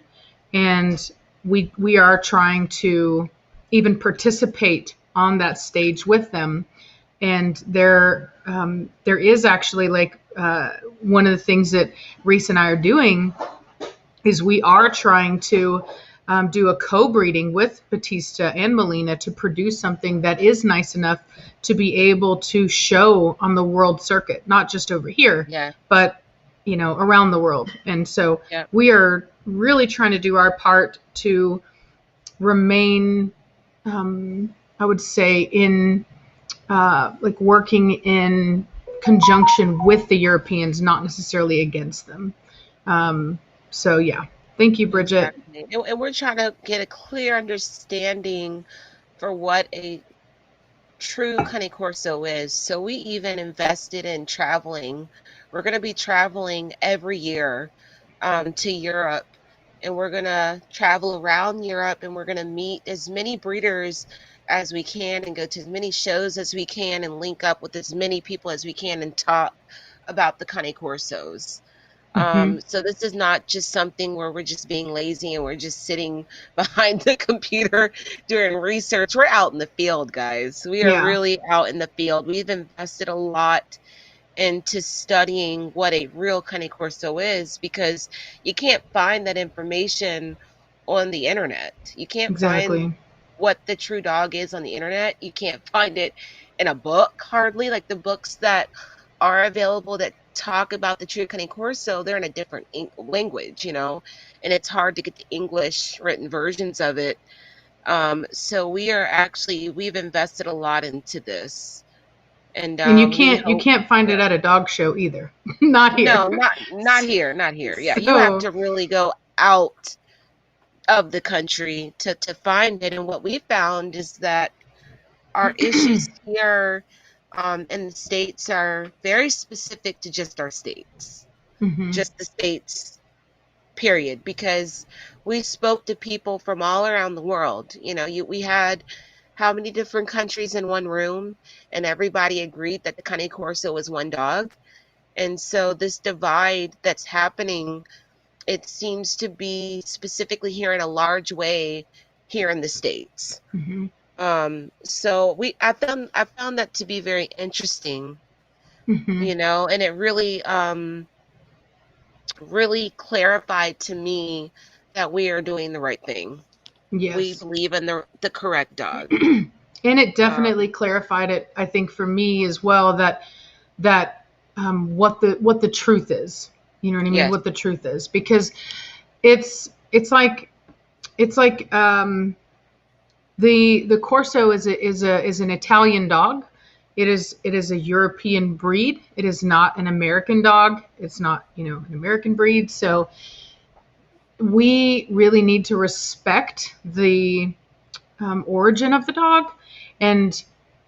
and we are trying to even participate on that stage with them. And there is actually like one of the things that Reese and I are doing is we are trying to do a co-breeding with Batista and Molina to produce something that is nice enough to be able to show on the world circuit, not just over here, Yeah. but around the world. And so Yep. we are really trying to do our part to remain, I would say, in like working in conjunction with the Europeans, not necessarily against them. So yeah, thank you, Bridget. Exactly. And we're trying to get a clear understanding for what a true Cane Corso is. So we even invested in traveling. We're going to be traveling every year to Europe, and we're going to travel around Europe, and we're going to meet as many breeders as we can and go to as many shows as we can and link up with as many people as we can and talk about the Cane Corsos. Hmm. So this is not just something where we're just being lazy and we're just sitting behind the computer doing research. We're out in the field, guys. We are Yeah, really out in the field. We've invested a lot into studying what a real Cane Corso is because you can't find that information on the internet. You can't find exactly. what the true dog is on the internet. You can't find it in a book hardly. Like the books that are available that talk about the true Cane Corso, they're in a different language, and it's hard to get the English written versions of it. So we've invested a lot into this, and And you we can't you hope, can't find it yeah. at a dog show either. Not here. No, not here, not here. Yeah, you have So, to really go out of the country to find it. And what we found is that our issues here in the States are very specific to just our states, hmm. just the states, period. Because we spoke to people from all around the world. We had how many different countries in one room, and everybody agreed that the Cane Corso was one dog. And so this divide that's happening, it seems to be specifically here in a large way here in the States. Hmm. So I found that to be very interesting, Hmm. and it really clarified to me that we are doing the right thing. We Yes. believe in the correct dog. And it definitely Um, clarified it, I think, for me as well, that what the truth is. You know what I mean? yes. What the truth is, because it's like the Corso is an Italian dog. It is a European breed. It is not an American dog. It's not an American breed. So we really need to respect the origin of the dog. And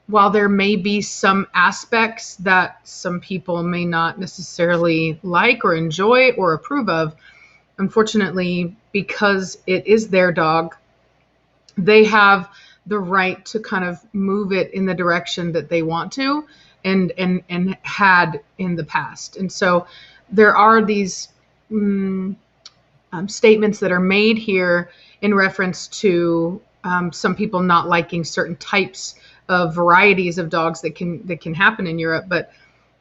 while there may be some aspects that some people may not necessarily like or enjoy or approve of, unfortunately, because it is their dog, they have the right to kind of move it in the direction that they want to and had in the past. And so there are these statements that are made here in reference to some people not liking certain types of varieties of dogs that can happen in Europe. But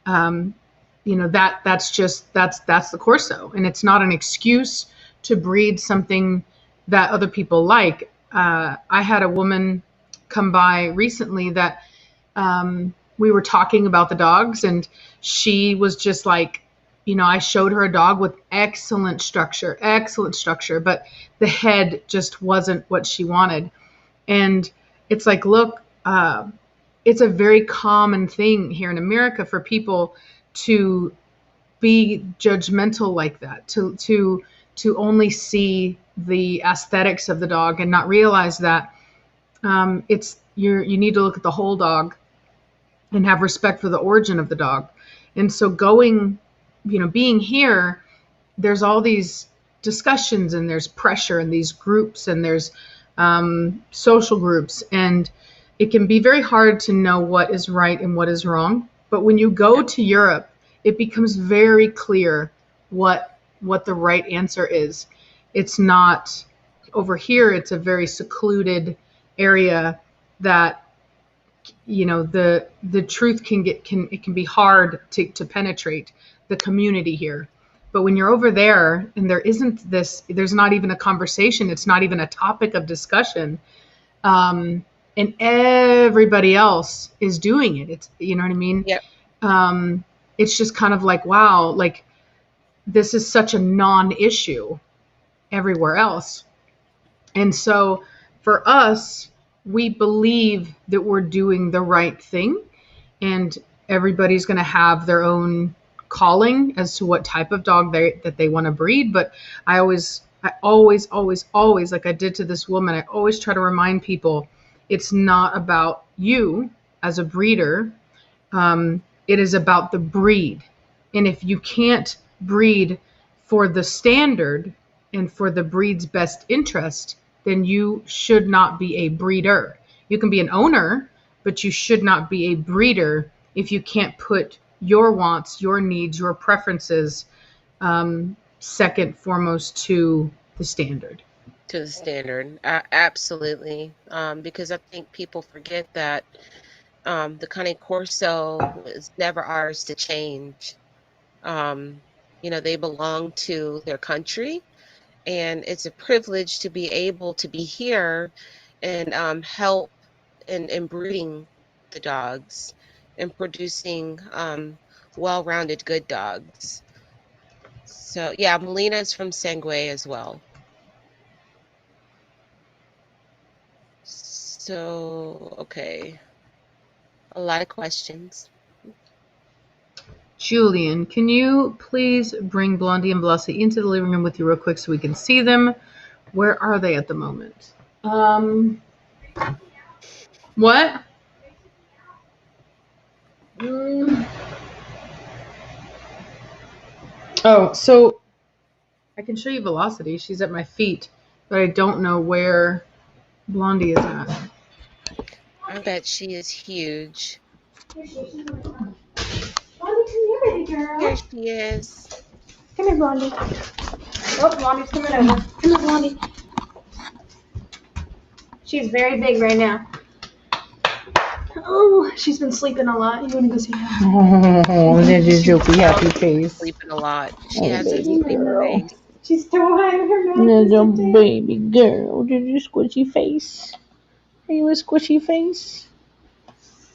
that's the Corso, and it's not an excuse to breed something that other people like. I had a woman come by recently that we were talking about the dogs, and she was just like, I showed her a dog with excellent structure, but the head just wasn't what she wanted. And it's like, look, it's a very common thing here in America for people to be judgmental like that, to only see the aesthetics of the dog and not realize that you need to look at the whole dog and have respect for the origin of the dog. And so being here, there's all these discussions and there's pressure and these groups and there's social groups, and it can be very hard to know what is right and what is wrong. But when you go to Europe, it becomes very clear what the right answer is. It's not over here. It's a very secluded area that the truth can be hard to penetrate the community here. But when you're over there and there's not even a conversation, it's not even a topic of discussion, and everybody else is doing it. It's, you know what I mean? Yep. It's just kind of like, wow, like this is such a non-issue everywhere else. And so for us, we believe that we're doing the right thing, and everybody's going to have their own calling as to what type of dog that they want to breed. But I always, like I did to this woman, I always try to remind people, it's not about you as a breeder. It is about the breed. And if you can't breed for the standard and for the breed's best interest, then you should not be a breeder. You can be an owner, but you should not be a breeder if you can't put your wants, your needs, your preferences second foremost to the standard. To the standard. Absolutely. Because I think people forget that the Cane Corso was never ours to change. They belong to their country, and it's a privilege to be able to be here and help in breeding the dogs and producing well-rounded good dogs. So yeah, Melina is from Sangue as well. So, okay. A lot of questions. Julian, can you please bring Blondie and Blossie into the living room with you real quick so we can see them? Where are they at the moment? What? Oh, so I can show you Velocity. She's at my feet, but I don't know where Blondie is at. I bet she is huge. Blondie, come here, baby girl. Here she is. Come here, Blondie. Oh, Blondie's coming over. Come here, Blondie. She's very big right now. Oh, she's been sleeping a lot. You want to go see her? Oh, there's your jokey happy face. Sleeping a lot. She has a sleepy face. She's still hiding her mouth. There's your baby girl. Did you squishy face? Are you a squishy face?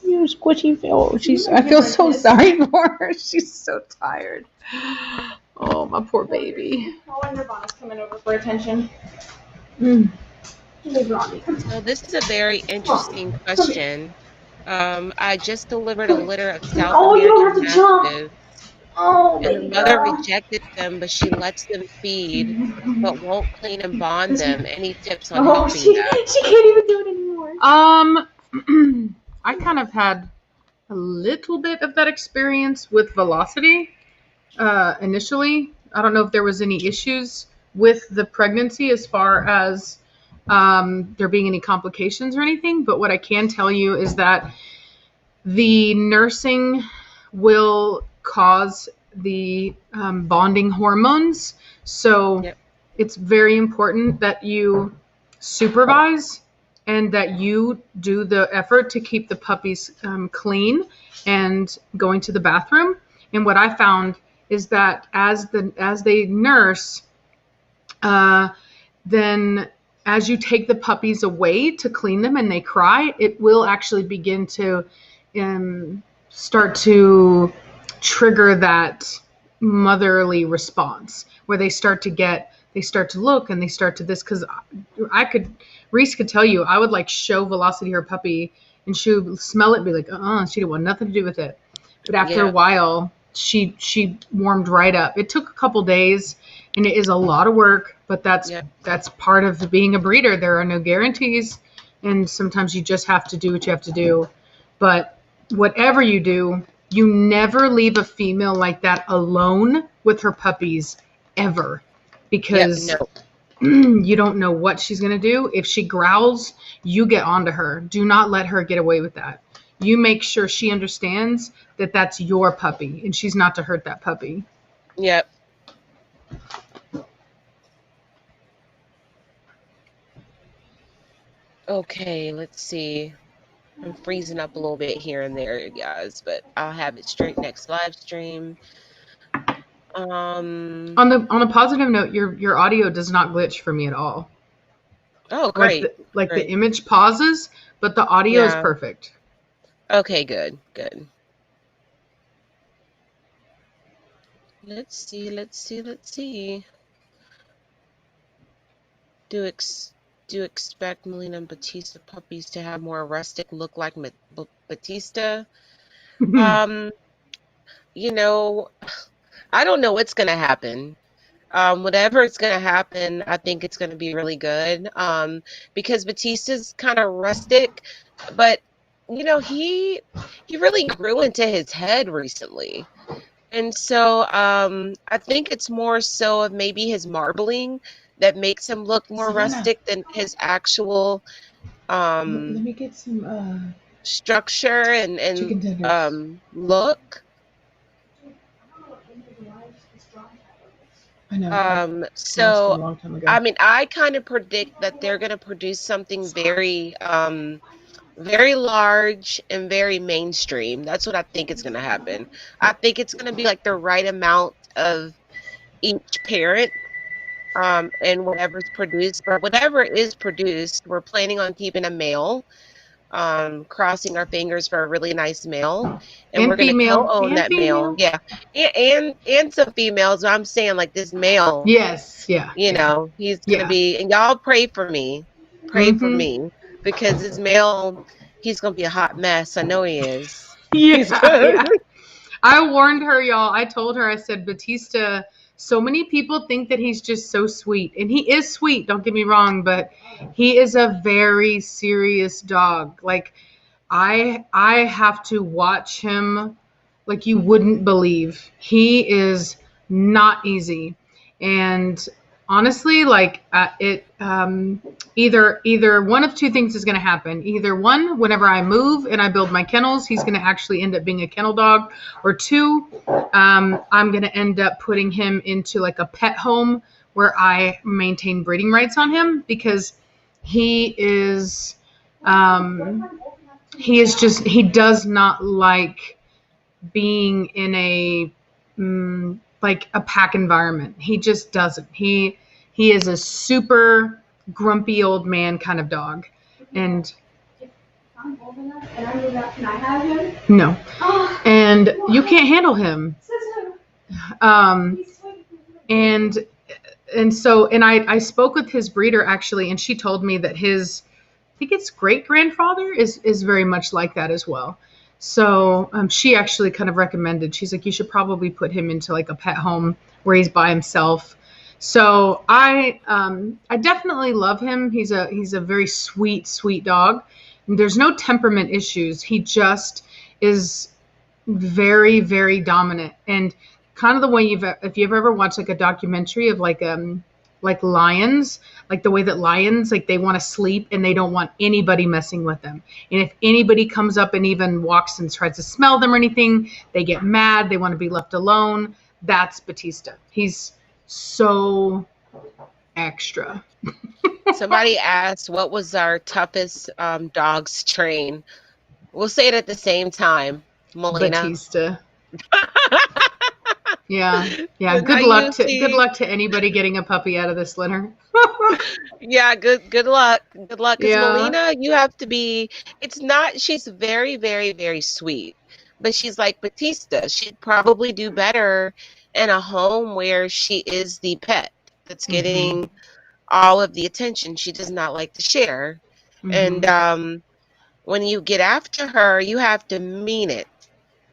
You're a squishy face. Oh, I feel so sorry for her. She's so tired. Oh, my poor baby. I wonder if Bonnie's coming over for attention. So this is a very interesting question. I just delivered a litter of South American Mastiffs, and the mother rejected them, but she lets them feed, but won't clean and bond them. Any tips on helping that? She can't even do it anymore. I kind of had a little bit of that experience with Velocity initially. I don't know if there was any issues with the pregnancy as far as there being any complications or anything, but what I can tell you is that the nursing will cause the bonding hormones. So Yep. it's very important that you supervise and that you do the effort to keep the puppies clean and going to the bathroom. And what I found is that as they nurse, then as you take the puppies away to clean them and they cry, it will actually begin to start to trigger that motherly response where they start to look and they start to this. Because Reese could tell you, I would like show Velocity her puppy and she would smell it and be like, she didn't want nothing to do with it. But after a Yep. while, she warmed right up. It took a couple days, and it is a lot of work, but that's Yep. part of being a breeder. There are no guarantees, and sometimes you just have to do what you have to do. But whatever you do, you never leave a female like that alone with her puppies ever, Yep. because No. you don't know what she's going to do. If she growls, you get onto her. Do not let her get away with that. You make sure she understands that that's your puppy and she's not to hurt that puppy. Yep. Okay, let's see. I'm freezing up a little bit here and there, guys, but I'll have it straight next live stream. On a positive note, your audio does not glitch for me at all. Oh, great. Like Great. the image pauses, but the audio is Yeah. perfect. Okay, good. Good. Let's see. Do expect Melina and Batista puppies to have more rustic look like Batista? You know, I don't know what's gonna happen. Whatever is gonna happen, I think it's gonna be really good. Because Batista's kind of rustic, but he really grew into his head recently. And so I think it's more so of maybe his marbling that makes him look more rustic than his actual Let me get some structure and chicken tenders. look. I know. I lost them a So long time ago. I mean, I kind of predict that they're going to produce something very very large and very mainstream. That's what I think is going to happen. I think it's going to be like the right amount of each parent and whatever's produced. But whatever is produced, we're planning on keeping a male, crossing our fingers for a really nice male, and we're And going to female. co-own And that male. female. Yeah, and some females. I'm saying like this male, Yes. Yeah. he's going to Yeah. be, and y'all pray for me. Pray for me because this male, he's going to be a hot mess. I know he is. He's Yeah. good. Yeah. I warned her, y'all. I told her, I said, Batista, so many people think that he's just so sweet. And he is sweet, don't get me wrong, but he is a very serious dog. Like, I have to watch him like you wouldn't believe. He is not easy. And honestly, like either one of two things is going to happen. Either one, whenever I move and I build my kennels, he's going to actually end up being a kennel dog, or two, I'm going to end up putting him into like a pet home where I maintain breeding rights on him, because he is he does not like being in a like a pack environment. He just doesn't. He is a super grumpy old man kind of dog. And I'm old enough and I move out, can I have him? no. And you can't handle him. And I spoke with his breeder actually, and she told me that I think it's great grandfather is very much like that as well. So she actually kind of recommended, she's like, you should probably put him into like a pet home where he's by himself. So I definitely love him. He's a very sweet dog. And there's no temperament issues. He just is very, very dominant, and kind of the way if you've ever watched like a documentary of like like lions, like the way that lions, like they want to sleep and they don't want anybody messing with them. And if anybody comes up and even walks and tries to smell them or anything, they get mad. They want to be left alone. That's Batista. He's so extra. Somebody asked, what was our toughest dogs train? We'll say it at the same time. Melina. Batista. Yeah. Yeah. And I Good usually, luck to anybody getting a puppy out of this litter. yeah, good luck. Good luck. Because Yeah. Melina, you have to be, it's not, she's very, very, very sweet. But she's like Batista. She'd probably do better in a home where she is the pet that's Mhm. getting all of the attention. She does not like to share. And Mhm. when you get after her, you have to mean it.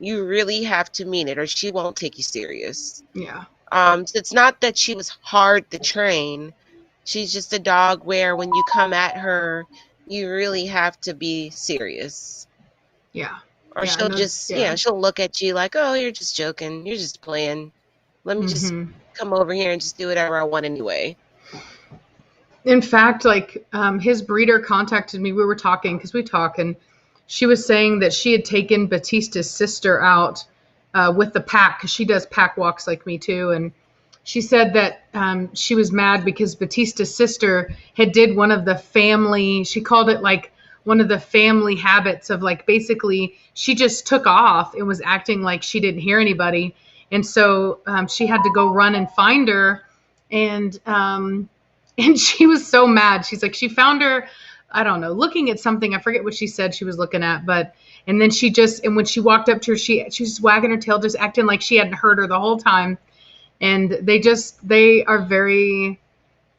You really have to mean it, or she won't take you serious. Yeah. So it's not that she was hard to train. She's just a dog where when you come at her, you really have to be serious. Yeah. Or Yeah. she'll No. just, Yeah. she'll look at you like, oh, you're just joking. You're just playing. Let me just Mhm. come over here and just do whatever I want anyway. In fact, like his breeder contacted me. We were talking because we talk, and she was saying that she had taken Batista's sister out with the pack because she does pack walks like me too. And she said that she was mad because Batista's sister had did one of the family. She called it like one of the family habits of like basically she just took off and was acting like she didn't hear anybody, and so she had to go run and find her, and and she was so mad. She's like, she found her, I don't know, looking at something. I forget what she said she was looking at, but and then and when she walked up to her, she was just wagging her tail, just acting like she hadn't heard her the whole time. And they are very,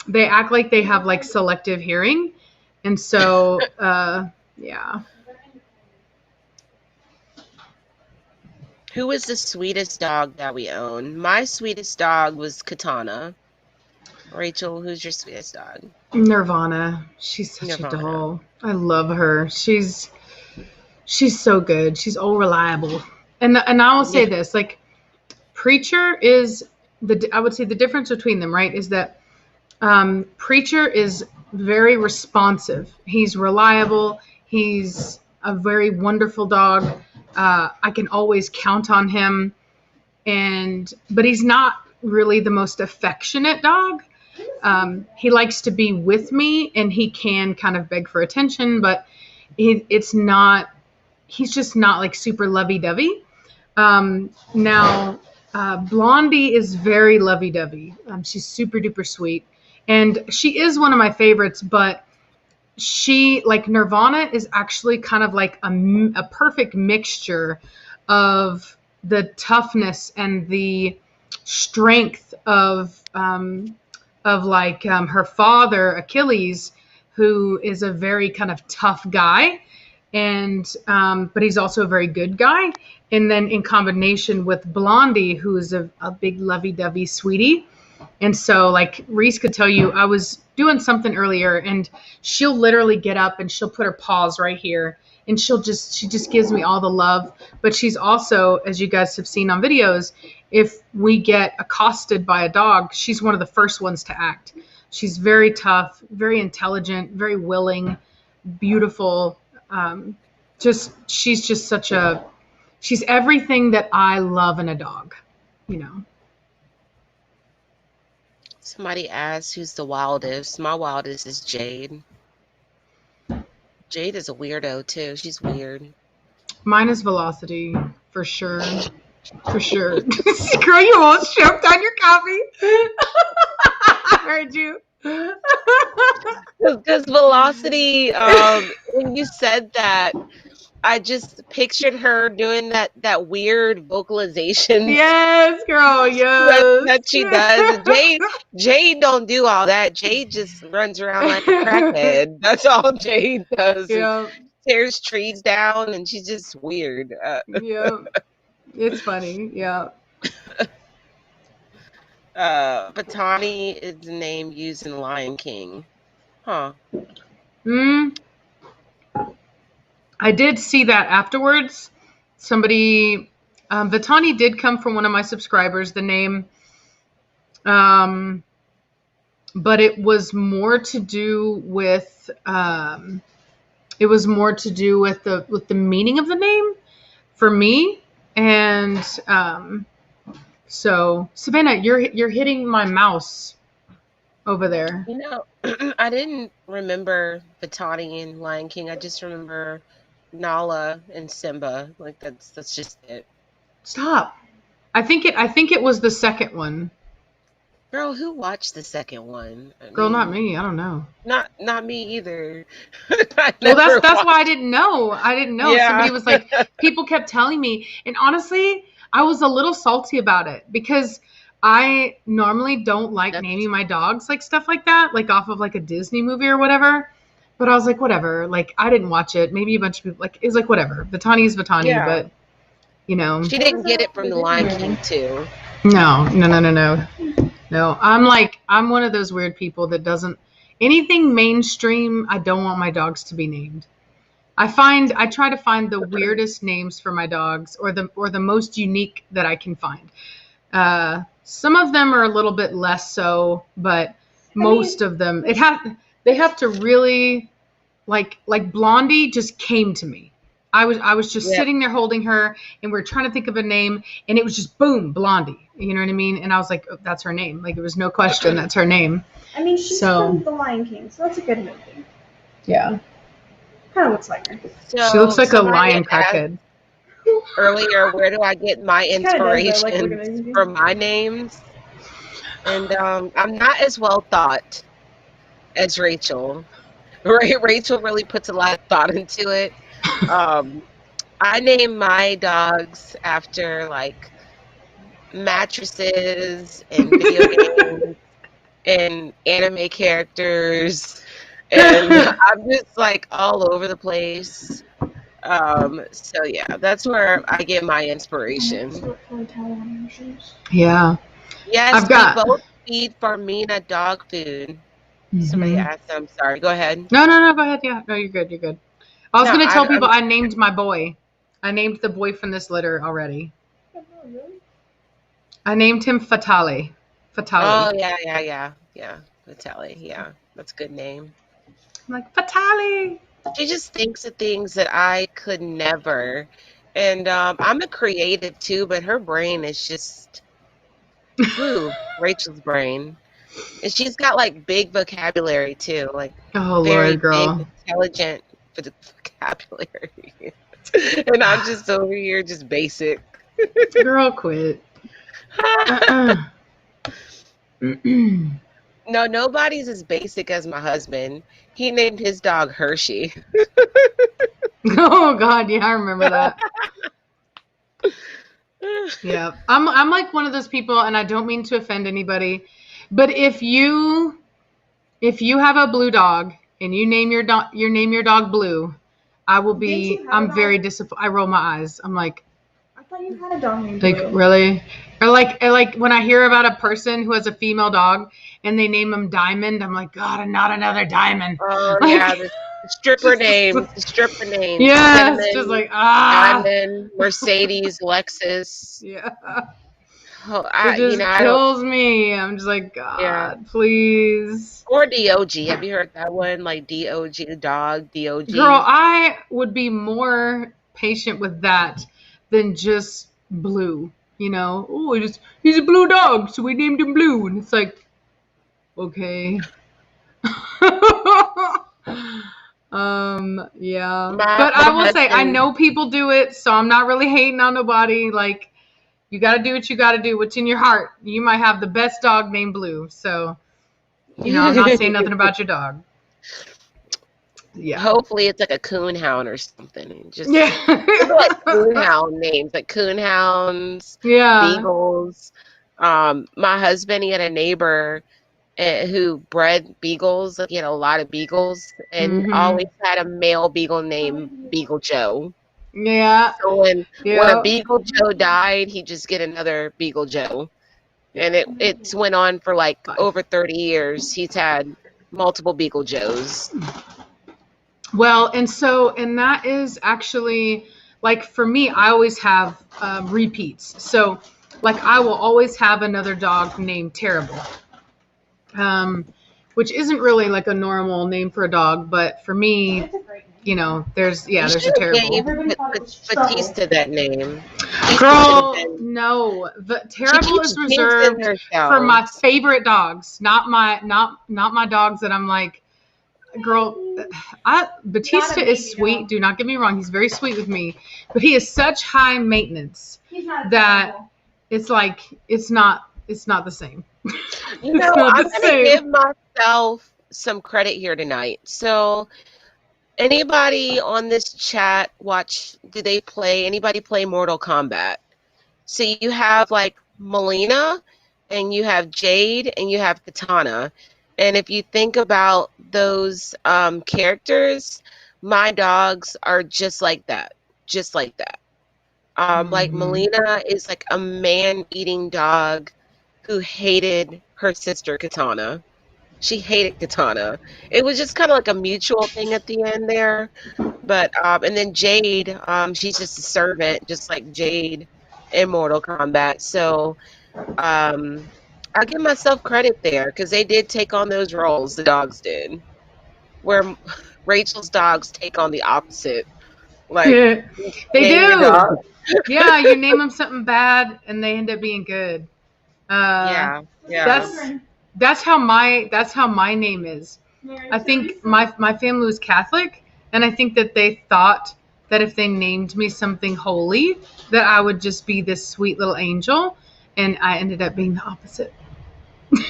they act like they have like selective hearing. And so, yeah. Who is the sweetest dog that we own? My sweetest dog was Katana. Rachel, who's your sweetest dog? Nirvana. She's such a Nirvana. doll. I love her. She's so good. She's all reliable. And I will say Yeah. this, like Preacher is I would say the difference between them, right, is that Preacher is very responsive. He's reliable. He's a very wonderful dog. I can always count on him. But he's not really the most affectionate dog. He likes to be with me, and he can kind of beg for attention, but it's not. He's just not like super lovey-dovey. Now, Blondie is very lovey-dovey. She's super duper sweet, and she is one of my favorites. But she, like Nirvana, is actually kind of like a perfect mixture of the toughness and the strength of like her father Achilles, who is a very kind of tough guy, and but he's also a very good guy. And then in combination with Blondie, who is a big lovey-dovey sweetie. And so, like Reese could tell you, I was doing something earlier, and she'll literally get up and she'll put her paws right here, and she just gives me all the love. But she's also, as you guys have seen on videos, if we get accosted by a dog, she's one of the first ones to act. She's very tough, very intelligent, very willing, beautiful. She's just she's everything that I love in a dog, you know. Somebody asked who's the wildest. My wildest is Jade. Jade is a weirdo too. She's weird. Mine is Velocity, for sure. For sure. Girl, you almost choked on your coffee. I heard you. Because Velocity, when you said that, I just pictured her doing that weird vocalizations Yes, girl, that yes. she does. And Jade don't do all that. Jade just runs around like a crackhead. That's all Jade does, and Yeah, tears trees down, and she's just weird. yeah. It's funny, yeah. Batani is the name used in Lion King. Huh. Mm, I did see that afterwards. Somebody, Vitani did come from one of my subscribers. The name, um, but it was more to do with the meaning of the name for me. And so Savannah, you're hitting my mouse over there. You know, I didn't remember Batani and Lion King. I just remember Nala and Simba. Like that's just it. Stop. I think it was the second one. Girl, who watched the second one? I Girl, not mean, me. I don't know. not me either. I Well, never that's why I watched. didn't know. I didn't know. Yeah. Somebody was like, people kept telling me, and honestly, I was a little salty about it because I normally don't like That's naming my dogs like stuff like that, like off of like a Disney movie or whatever. But I was like, whatever. Like I didn't watch it. Maybe a bunch of people like it's like whatever. Vitani is Vitani, yeah. but you know, She What was didn't get that it from the the Disney Lion movie? King too. no. I'm one of those weird people that doesn't anything mainstream. I don't want my dogs to be named. I try to find the weirdest names for my dogs or the most unique that I can find. Some of them are a little bit less so, but I mean, most of them they have to really like Blondie just came to me. I was just Yep. sitting there holding her and we are trying to think of a name and it was just boom, Blondie. You know what I mean? And I was like, oh, that's her name. Like it was no question, that's her name. I mean, she's So from The Lion King, so that's a good movie. yeah. Kind of looks like her. She looks So like a somebody lion had asked crackhead. earlier, where do I get my She kind of does, though. I like looking inspirations at her. for my names? And I'm not as well thought as Rachel. Rachel really puts a lot of thought into it. Um, I name my dogs after like mattresses and video games and anime characters, and I'm just like all over the place. So yeah, that's where I get my inspiration. Yeah. Yes, I've we got both feed Farmina dog food. Somebody Mhm. asked. I'm sorry. Go ahead. No, go ahead. Yeah. No, you're good. You're good. I was No, going to tell people I'm. I named my boy. I named the boy from this litter already. I named him Fatale. Oh Fatale. yeah. Vitelli. Yeah, that's a good name. I'm like, Fatale. She just thinks of things that I could never. And I'm a creative too, but her brain is just, whew, Rachel's brain. And she's got like big vocabulary too, like Oh, very Lord, big, girl. intelligent vocabulary. And I'm just over here, just basic. Girl, quit. Uh-uh. No, nobody's as basic as my husband. He named his dog Hershey. Oh, God. Yeah, I remember that. Yeah. I'm like one of those people, and I don't mean to offend anybody, but if you have a blue dog and you name your dog Blue, I will Didn't you be. have a I'm dog? very disappointed. I roll my eyes. I'm like I thought you had a dog named like Blue. really, or like when I hear about a person who has a female dog and they name him Diamond, I'm like, God, not another Diamond. Oh yeah, Like the stripper just names, the stripper names, yes, just Cinnamon, like ah, Diamond, Mercedes, Lexus. yeah. Oh, It you know, just I don't. kills me. I'm just like, Yeah, God, please. or DOG. Have you heard that one? Like DOG, dog, Girl, DOG. I would be more patient with that than just Blue. You know, oh, he's a blue dog, so we named him Blue, and it's like, okay. Yeah, My but I my will say I husband. know people do it, so I'm not really hating on nobody. Like, you got to do what you got to do. What's in your heart? You might have the best dog named Blue, so I'm not saying nothing about your dog. Yeah. Hopefully, it's like a coonhound or something. And just Yeah. think of like coonhound names, like coonhounds, Yeah. beagles. My husband, he had a neighbor who bred beagles. Like he had a lot of beagles, and Mhm. always had a male beagle named Beagle Joe. Yeah. So when a Yeah. Beagle Joe died, he'd just get another Beagle Joe, and it's went on for like Bye. over 30 years. He's had multiple Beagle Joes. Well, and that is actually like for me, I always have repeats. So, like, I will always have another dog named Terrible. Um, which isn't really like a normal name for a dog, but for me, That's a great name. you know, there's You a should have terrible. gave Everybody thought it was trouble. Batista that name. Batista should have Girl, been. no. The She terrible keeps is jinxing reserved for my herself. favorite dogs, not my dogs that I'm like, girl. Batista is sweet. Dog. Do not get me wrong. He's very sweet with me, but he is such high maintenance He's not that terrible. it's like it's not the same. You It's know, not I'm the gonna same. give myself some credit here tonight. So, anybody on this chat anybody play Mortal Kombat? So you have like Melina, and you have Jade, and you have Katana. And if you think about those characters, my dogs are just like that. Just like that. Like Melina is like a man-eating dog who hated her sister Katana. She hated Katana. It was just kind of like a mutual thing at the end there. But and then Jade, she's just a servant, just like Jade in Mortal Kombat. So I'll give myself credit there because they did take on those roles. The dogs did, where Rachel's dogs take on the opposite. Like They name your do. dog. Yeah, you name them something bad and they end up being good. Yeah, yeah. That's how my name is. I think my family was Catholic, and I think that they thought that if they named me something holy, that I would just be this sweet little angel, and I ended up being the opposite. You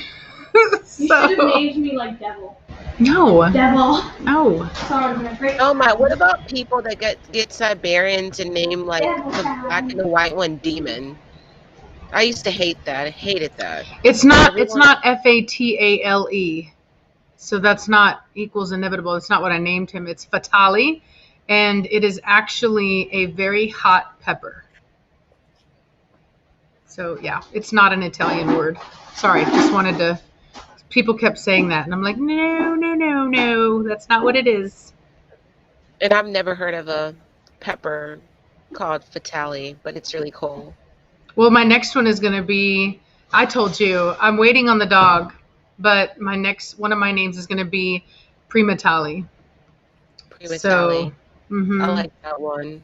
should have named me like Devil. No. Devil. No. Oh my! What about people that get Siberians and name like the black and the white one Demon? I used to hate that. I hated that. It's not Fatale. So that's not equals inevitable. It's not what I named him. It's Fatale, and it is actually a very hot pepper. So yeah, it's not an Italian word. Sorry, just wanted to. People kept saying that, and I'm like, no, that's not what it is. And I've never heard of a pepper called Fatale, but it's really cool. Well, my next one is going to be, I told you, I'm waiting on the dog, but one of my names is going to be Primatale. Primatale. I like that one.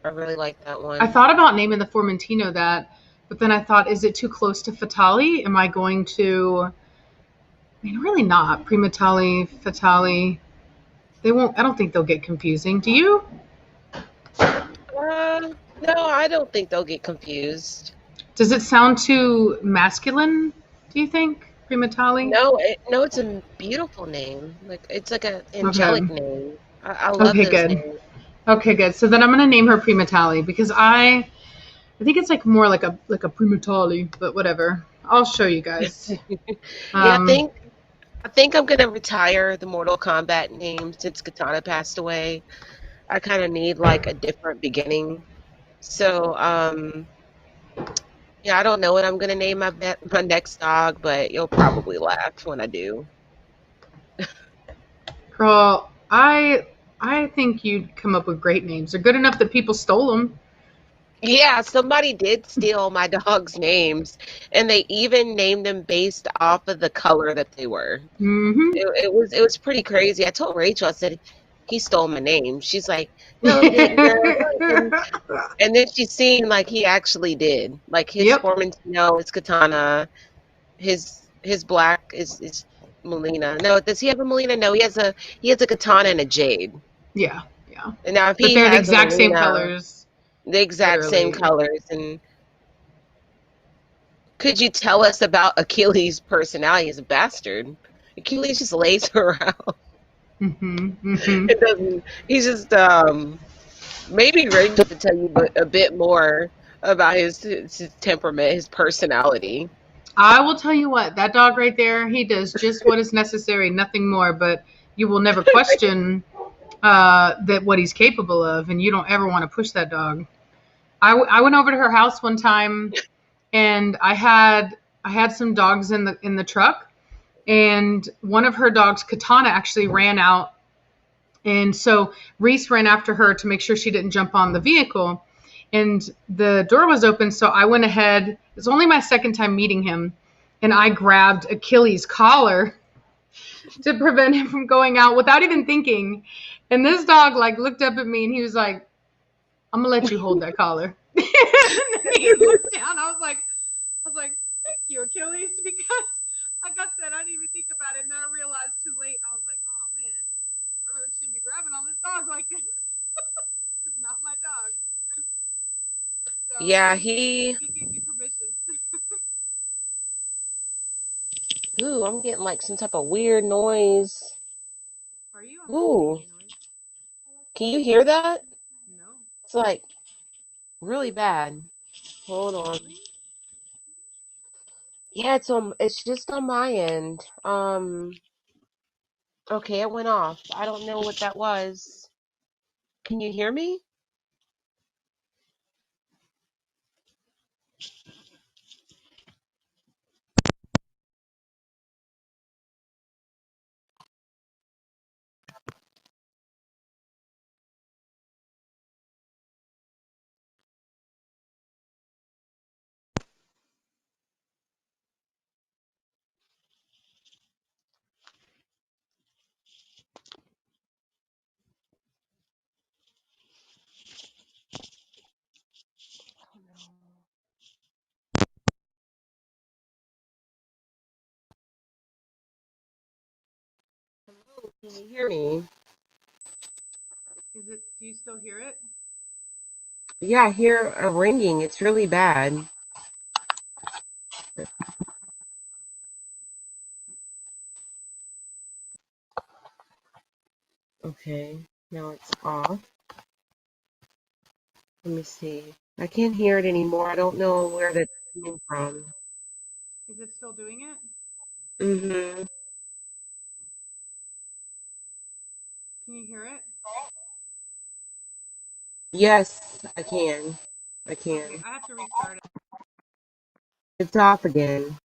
I really like that one. I thought about naming the Formentino that, but then I thought, is it too close to Fatale? Am I going to... I mean, really not. Primatale, Fatale. They won't. I don't think they'll get confusing. Do you? No, I don't think they'll get confused. Does it sound too masculine? Do you think Primatale? No, it's a beautiful name. Like it's like an angelic name. I love those names. Okay, good. So then I'm gonna name her Primatale because I think it's like more like a Primatale, but whatever. I'll show you guys. Yeah, I think I'm gonna retire the Mortal Kombat name since Katana passed away. I kind of need like a different beginning. So yeah, I don't know what I'm gonna name my next dog, but you'll probably laugh when I do. Girl, I think you'd come up with great names. They're good enough that people stole them. Yeah, somebody did steal my dog's names, and they even named them based off of the color that they were. Mm-hmm. It was pretty crazy. I told Rachel, I said, he stole my name. She's like, no, he didn't. And then she's seen like he actually did. Like his Formentino is Katana, his black is Melina. No, does he have a Melina? No, he has a Katana and a Jade. Yeah. And now if but he they're has the exact Melina, same colors. The exact same colors. And could you tell us about Achilles' personality? He's a bastard. Achilles just lays around. It doesn't. He's just maybe Rachel could tell you a bit more about his temperament, his personality. I will tell you what, that dog right there, he does just what is necessary, nothing more. But you will never question that what he's capable of, and you don't ever want to push that dog. I went over to her house one time, and I had some dogs in the truck, and one of her dogs, Katana, actually ran out, and so Reese ran after her to make sure she didn't jump on the vehicle, and the door was open, so I went ahead. It's only my second time meeting him, and I grabbed Achilles' collar, to prevent him from going out without even thinking. And this dog like looked up at me and he was like, "I'm gonna let you hold that collar." And then he looked down. I was like, "Thank you, Achilles," because like I said, I didn't even think about it, and then I realized too late. I was like, "Oh man, I really shouldn't be grabbing on this dog like this. This is not my dog." So Yeah, he gave me permission. ooh, I'm getting like some type of weird noise. Are you? I'm not getting Ooh, any noise. can you hear that? No. It's like really bad. Hold on. Really? Yeah, it's just on my end. Okay, it went off. I don't know what that was. Can you hear me? Can you hear me? Is it? Do you still hear it? Yeah, I hear a ringing. It's really bad. Okay, now it's off. Let me see. I can't hear it anymore. I don't know where that's coming from. Is it still doing it? Mm-hmm. Can you hear it? Yes, I can. I Okay, can. I have to restart it. It's off again.